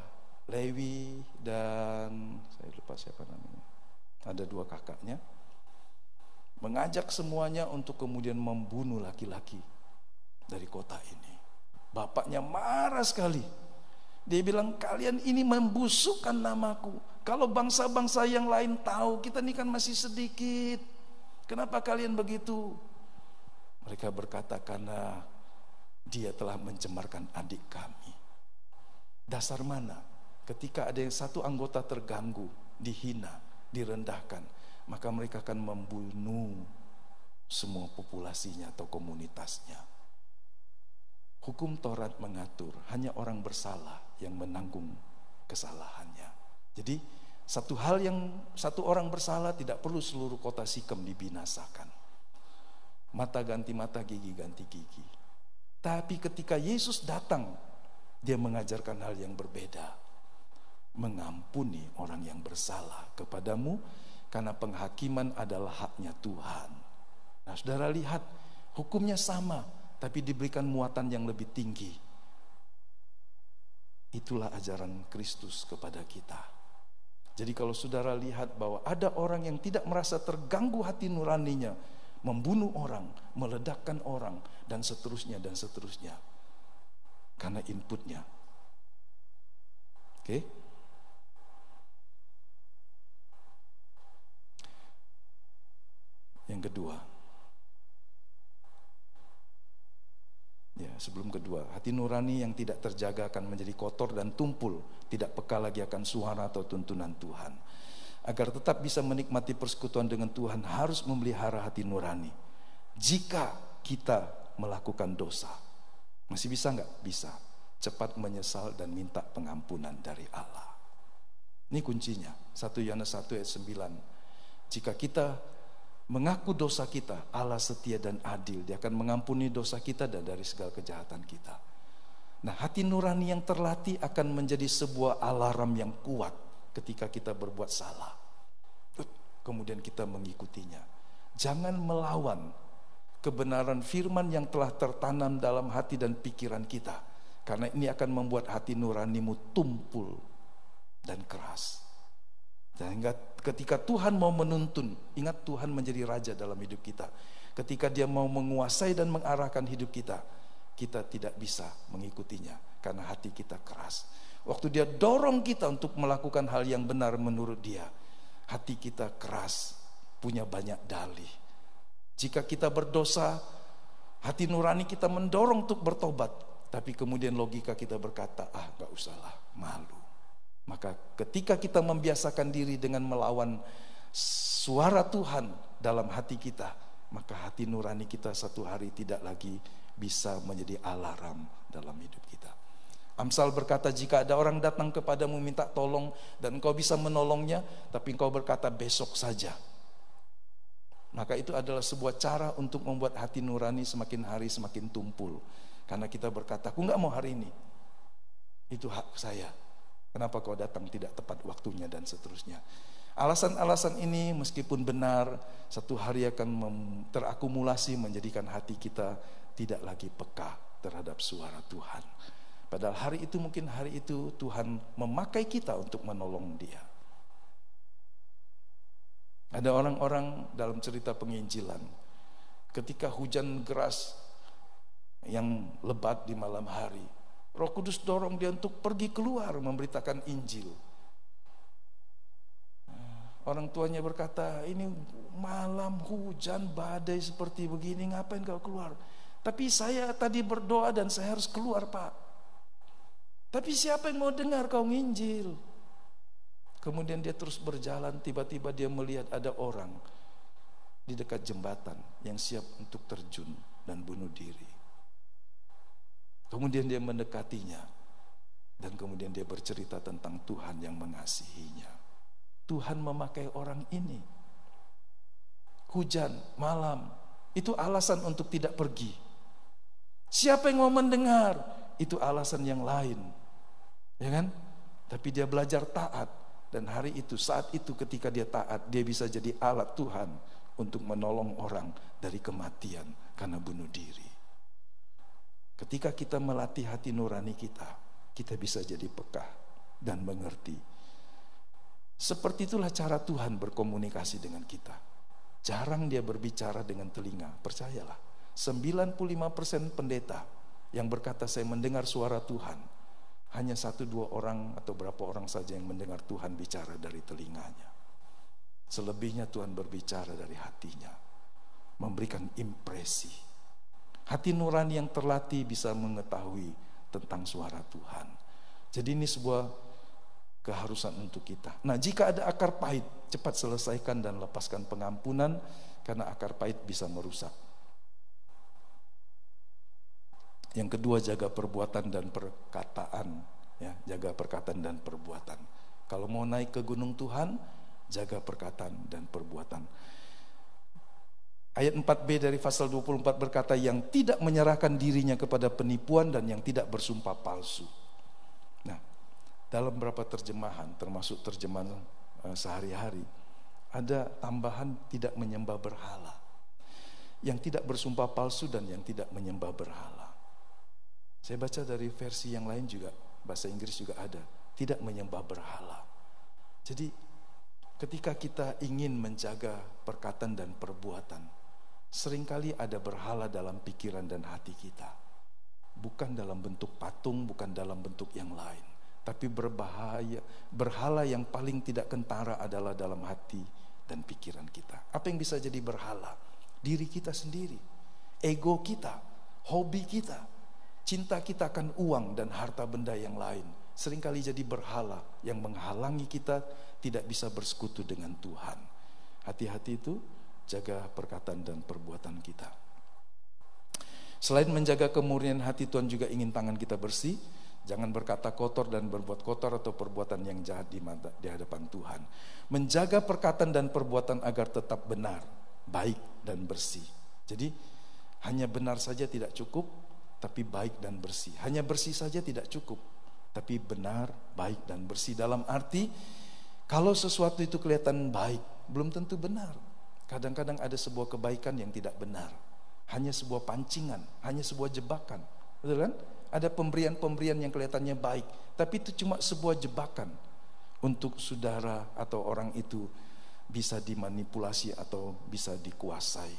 Lewi dan saya lupa siapa namanya, ada dua kakaknya, mengajak semuanya untuk kemudian membunuh laki-laki dari kota ini. Bapaknya marah sekali. Dia bilang, kalian ini membusukkan namaku. Kalau bangsa-bangsa yang lain tahu, kita ini kan masih sedikit, kenapa kalian begitu? Mereka berkata, karena dia telah mencemarkan adik kami. Dasar mana? Ketika ada yang satu anggota terganggu, dihina, direndahkan, maka mereka akan membunuh semua populasinya atau komunitasnya. Hukum Taurat mengatur hanya orang bersalah yang menanggung kesalahannya. Jadi satu orang bersalah tidak perlu seluruh kota Sikem dibinasakan. Mata ganti mata, gigi ganti gigi. Tapi ketika Yesus datang, dia mengajarkan hal yang berbeda. Mengampuni orang yang bersalah kepadamu, karena penghakiman adalah haknya Tuhan. Nah, saudara lihat, hukumnya sama, tapi diberikan muatan yang lebih tinggi. Itulah ajaran Kristus kepada kita. Jadi kalau saudara lihat bahwa ada orang yang tidak merasa terganggu hati nuraninya, membunuh orang, meledakkan orang, dan seterusnya, karena inputnya. Oke? Yang kedua, sebelum kedua, hati nurani yang tidak terjaga akan menjadi kotor dan tumpul, tidak peka lagi akan suara atau tuntunan Tuhan. Agar tetap bisa menikmati persekutuan dengan Tuhan, harus memelihara hati nurani. Jika kita melakukan dosa, masih bisa nggak? Bisa. Cepat menyesal dan minta pengampunan dari Allah. Ini kuncinya. 1 Yohanes 1 ayat 9. Jika kita mengaku dosa kita, Allah setia dan adil. Dia akan mengampuni dosa kita dan dari segala kejahatan kita. Nah, hati nurani yang terlatih akan menjadi sebuah alarm yang kuat ketika kita berbuat salah. Kemudian kita mengikutinya. Jangan melawan kebenaran firman yang telah tertanam dalam hati dan pikiran kita. Karena ini akan membuat hati nuranimu tumpul dan keras. Sehingga ketika Tuhan mau menuntun, ingat Tuhan menjadi raja dalam hidup kita. Ketika dia mau menguasai dan mengarahkan hidup kita, kita tidak bisa mengikutinya karena hati kita keras. Waktu dia dorong kita untuk melakukan hal yang benar menurut dia, hati kita keras, punya banyak dalih. Jika kita berdosa, hati nurani kita mendorong untuk bertobat. Tapi kemudian logika kita berkata, gak usahlah, malu. Maka ketika kita membiasakan diri dengan melawan suara Tuhan dalam hati kita, maka hati nurani kita satu hari tidak lagi bisa menjadi alarm dalam hidup kita. Amsal berkata, jika ada orang datang kepadamu minta tolong dan engkau bisa menolongnya, tapi engkau berkata besok saja, maka itu adalah sebuah cara untuk membuat hati nurani semakin hari semakin tumpul. Karena kita berkata, aku gak mau hari ini, itu hak saya, kenapa kau datang tidak tepat waktunya, dan seterusnya. Alasan-alasan ini meskipun benar, satu hari akan terakumulasi menjadikan hati kita tidak lagi peka terhadap suara Tuhan. Padahal hari itu mungkin hari itu Tuhan memakai kita untuk menolong dia. Ada orang-orang dalam cerita penginjilan, ketika hujan deras yang lebat di malam hari, Roh Kudus dorong dia untuk pergi keluar memberitakan Injil. Orang tuanya berkata, ini malam hujan badai seperti begini, ngapain kau keluar? Tapi saya tadi berdoa dan saya harus keluar, Pak. Tapi siapa yang mau dengar kau nginjil? Kemudian dia terus berjalan, tiba-tiba dia melihat ada orang di dekat jembatan yang siap untuk terjun dan bunuh diri. Kemudian dia mendekatinya, dan kemudian dia bercerita tentang Tuhan yang mengasihinya. Tuhan memakai orang ini. Hujan, malam, itu alasan untuk tidak pergi. Siapa yang mau mendengar? Itu alasan yang lain, ya kan? Tapi dia belajar taat, dan hari itu, saat itu ketika dia taat, dia bisa jadi alat Tuhan untuk menolong orang dari kematian karena bunuh diri. Ketika kita melatih hati nurani kita, kita bisa jadi peka dan mengerti. Seperti itulah cara Tuhan berkomunikasi dengan kita. Jarang dia berbicara dengan telinga, percayalah. 95% pendeta yang berkata saya mendengar suara Tuhan, hanya 1-2 orang atau berapa orang saja yang mendengar Tuhan bicara dari telinganya. Selebihnya Tuhan berbicara dari hatinya, memberikan impresi. Hati nurani yang terlatih bisa mengetahui tentang suara Tuhan. Jadi ini sebuah keharusan untuk kita. Nah, jika ada akar pahit, cepat selesaikan dan lepaskan pengampunan, karena akar pahit bisa merusak. Yang kedua, jaga perbuatan dan perkataan, ya, jaga perkataan dan perbuatan. Kalau mau naik ke gunung Tuhan, jaga perkataan dan perbuatan. Ayat 4b dari pasal 24 berkata, yang tidak menyerahkan dirinya kepada penipuan dan yang tidak bersumpah palsu. Nah, dalam beberapa terjemahan, termasuk terjemahan sehari-hari, ada tambahan tidak menyembah berhala. Yang tidak bersumpah palsu dan yang tidak menyembah berhala. Saya baca dari versi yang lain juga, bahasa Inggris juga ada, tidak menyembah berhala. Jadi ketika kita ingin menjaga perkataan dan perbuatan, seringkali ada berhala dalam pikiran dan hati kita. Bukan dalam bentuk patung, bukan dalam bentuk yang lain. Tapi berhala yang paling tidak kentara adalah dalam hati dan pikiran kita. Apa yang bisa jadi berhala? Diri kita sendiri, ego kita, hobi kita, cinta kita akan uang dan harta benda yang lain. Seringkali jadi berhala yang menghalangi kita tidak bisa bersekutu dengan Tuhan. Hati-hati itu, jaga perkataan dan perbuatan kita. Selain menjaga kemurnian hati, Tuhan juga ingin tangan kita bersih. Jangan berkata kotor dan berbuat kotor atau perbuatan yang jahat di hadapan Tuhan. Menjaga perkataan dan perbuatan agar tetap benar, baik dan bersih. Jadi hanya benar saja tidak cukup, tapi baik dan bersih. Hanya bersih saja tidak cukup, tapi benar, baik dan bersih. Dalam arti kalau sesuatu itu kelihatan baik, belum tentu benar. Kadang-kadang ada sebuah kebaikan yang tidak benar, hanya sebuah pancingan, hanya sebuah jebakan. Betul kan? Ada pemberian-pemberian yang kelihatannya baik, tapi itu cuma sebuah jebakan untuk saudara atau orang itu bisa dimanipulasi atau bisa dikuasai.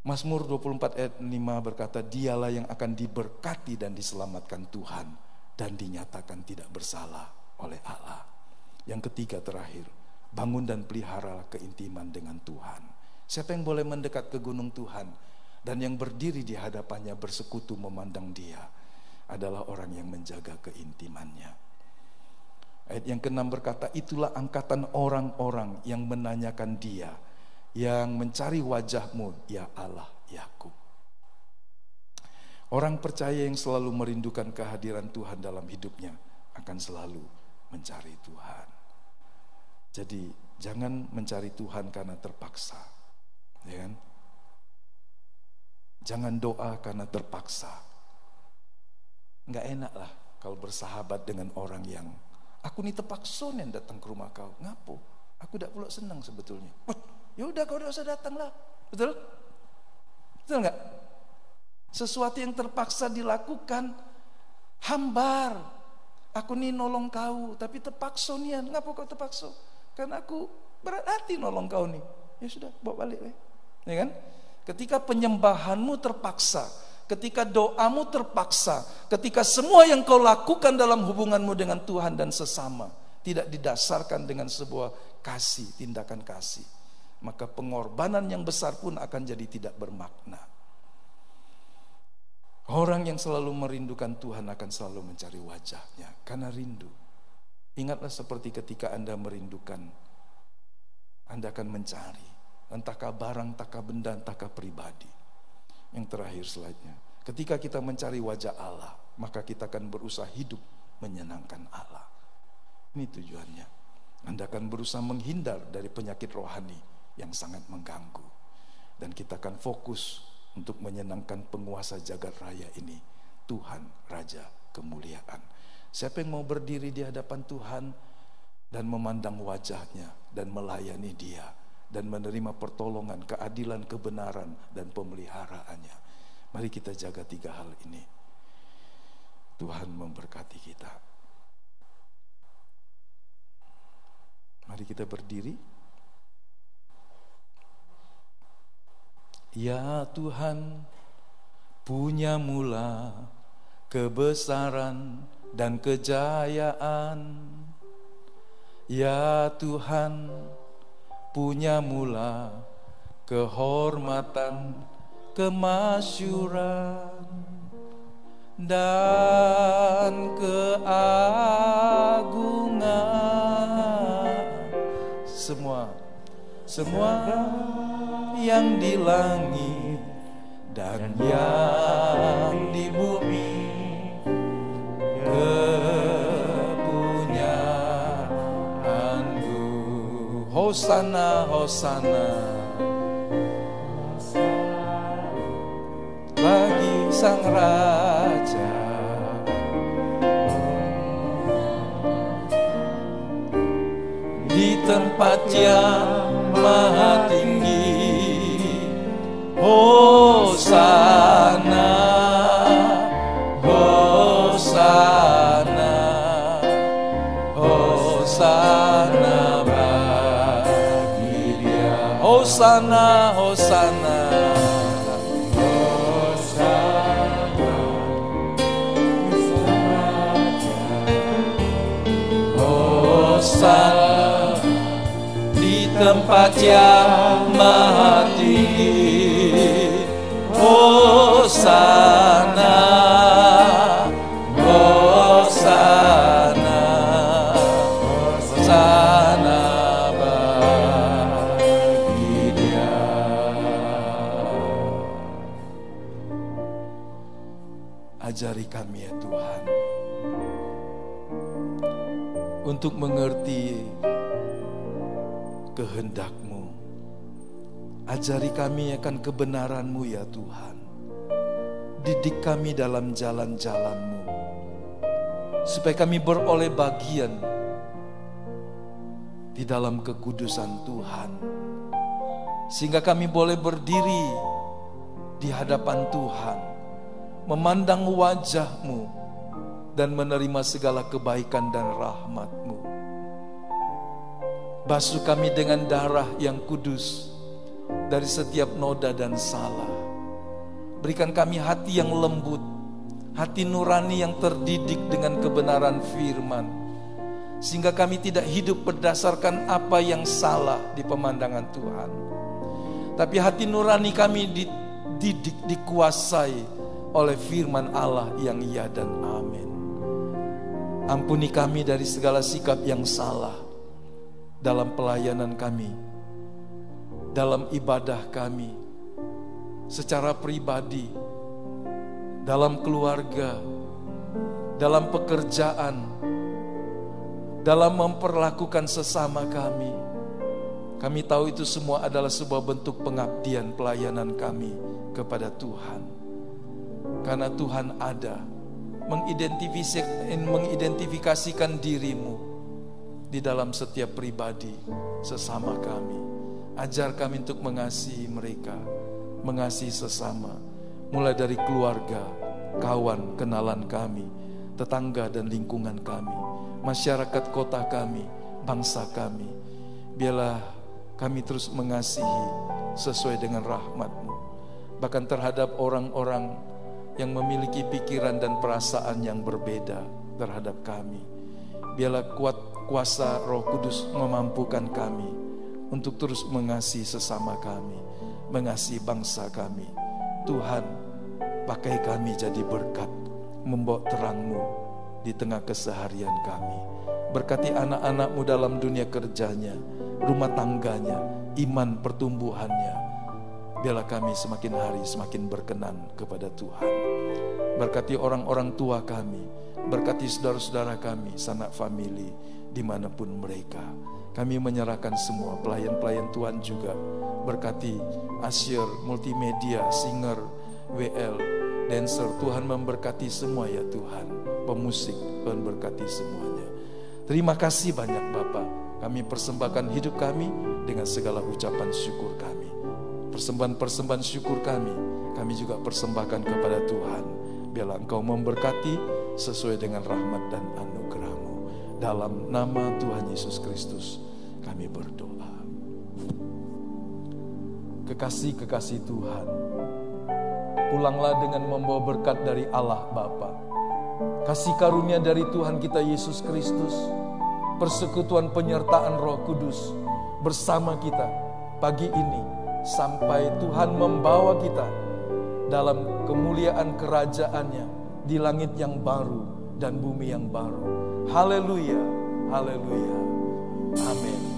Mazmur 24 ayat 5 berkata, dialah yang akan diberkati dan diselamatkan Tuhan dan dinyatakan tidak bersalah oleh Allah. Yang ketiga terakhir, bangun dan pelihara keintiman dengan Tuhan. Siapa yang boleh mendekat ke gunung Tuhan dan yang berdiri di hadapannya bersekutu memandang Dia adalah orang yang menjaga keintimannya. Ayat yang ke-6 berkata, itulah angkatan orang-orang yang menanyakan Dia, yang mencari wajah-Mu, ya Allah Yakub. Orang percaya yang selalu merindukan kehadiran Tuhan dalam hidupnya akan selalu mencari Tuhan. Jadi jangan mencari Tuhan karena terpaksa, ya kan? Jangan doa karena terpaksa. Nggak enak lah kalau bersahabat dengan orang yang aku nih terpaksa nih datang ke rumah kau. Ngapo? Aku tidak pula senang sebetulnya. Ya udah kau tidak usah datang lah. Betul? Betul nggak? Sesuatu yang terpaksa dilakukan hambar. Aku nih nolong kau, tapi terpaksa nih. Ngapo kau terpaksa? Karena aku berat hati nolong kau nih. Ya sudah, bawa balik lah. Ya kan? Ketika penyembahanmu terpaksa, ketika doamu terpaksa, ketika semua yang kau lakukan dalam hubunganmu dengan Tuhan dan sesama tidak didasarkan dengan sebuah kasih, tindakan kasih, maka pengorbanan yang besar pun akan jadi tidak bermakna. Orang yang selalu merindukan Tuhan akan selalu mencari wajahnya karena rindu. Ingatlah seperti ketika Anda merindukan, Anda akan mencari. Entahkah barang, entahkah benda, entahkah pribadi. Yang terakhir slide-nya. Ketika kita mencari wajah Allah, maka kita akan berusaha hidup menyenangkan Allah. Ini tujuannya. Anda akan berusaha menghindar dari penyakit rohani yang sangat mengganggu. Dan kita akan fokus untuk menyenangkan penguasa jagat raya ini, Tuhan Raja Kemuliaan. Siapa yang mau berdiri di hadapan Tuhan dan memandang wajahnya dan melayani Dia dan menerima pertolongan, keadilan, kebenaran, dan pemeliharaannya. Mari kita jaga 3 hal ini. Tuhan memberkati kita. Mari kita berdiri. Ya Tuhan, punya mula kebesaran dan kejayaan. Ya Tuhan, punya mula kehormatan, kemasyuran dan keagungan. Semua yang di langit dan yang di bumi kepunyaanmu. Hosana, Hosana bagi Sang Raja. Di tempat yang maha tinggi, Hosana, Hosana, Hosana. Hosana bagi Dia. Hosana, Hosana. Hosana di tempat yang maha tinggi. Hosana, Hosana, Hosana bagi Dia. Ajari kami ya Tuhan, untuk mengerti kehendak-Mu. Ajari kami akan kebenaran-Mu ya Tuhan. Didik kami dalam jalan-jalan-Mu, supaya kami beroleh bagian di dalam kekudusan Tuhan, sehingga kami boleh berdiri di hadapan Tuhan, memandang wajah-Mu, dan menerima segala kebaikan dan rahmat-Mu. Basuh kami dengan darah yang kudus dari setiap noda dan salah. Berikan kami hati yang lembut, hati nurani yang terdidik dengan kebenaran firman, sehingga kami tidak hidup berdasarkan apa yang salah di pemandangan Tuhan, tapi hati nurani kami dididik, dikuasai oleh firman Allah yang ya dan amin. Ampuni kami dari segala sikap yang salah dalam pelayanan kami, dalam ibadah kami, secara pribadi, dalam keluarga, dalam pekerjaan, dalam memperlakukan sesama kami. Kami tahu itu semua adalah sebuah bentuk pengabdian pelayanan kami kepada Tuhan. Karena Tuhan ada mengidentifikasikan diri-Mu di dalam setiap pribadi sesama kami. Ajar kami untuk mengasihi mereka, mengasihi sesama, mulai dari keluarga, kawan, kenalan kami, tetangga dan lingkungan kami, masyarakat kota kami, bangsa kami. Biarlah kami terus mengasihi sesuai dengan rahmat-Mu, bahkan terhadap orang-orang yang memiliki pikiran dan perasaan yang berbeda terhadap kami. Biarlah kuasa Roh Kudus memampukan kami untuk terus mengasihi sesama kami, mengasihi bangsa kami. Tuhan, pakai kami jadi berkat, membawa terang-Mu di tengah keseharian kami. Berkati anak-anak-Mu dalam dunia kerjanya, rumah tangganya, iman pertumbuhannya. Biarlah kami semakin hari semakin berkenan kepada Tuhan. Berkati orang-orang tua kami, berkati saudara-saudara kami, sanak famili, dimanapun mereka. Kami menyerahkan semua pelayan-pelayan Tuhan juga. Berkati Asyir, multimedia, singer, WL, dancer. Tuhan memberkati semua ya Tuhan. Pemusik, Tuhan berkati semuanya. Terima kasih banyak Bapa. Kami persembahkan hidup kami dengan segala ucapan syukur kami. Persembahan-persembahan syukur kami juga persembahkan kepada Tuhan. Biarlah Engkau memberkati sesuai dengan rahmat dan anugerah-Mu. Dalam nama Tuhan Yesus Kristus kami berdoa. Kekasih-kekasih Tuhan, pulanglah dengan membawa berkat dari Allah Bapa, kasih karunia dari Tuhan kita Yesus Kristus, persekutuan penyertaan Roh Kudus bersama kita pagi ini, sampai Tuhan membawa kita dalam kemuliaan kerajaan-Nya di langit yang baru dan bumi yang baru. Haleluya, haleluya, amin.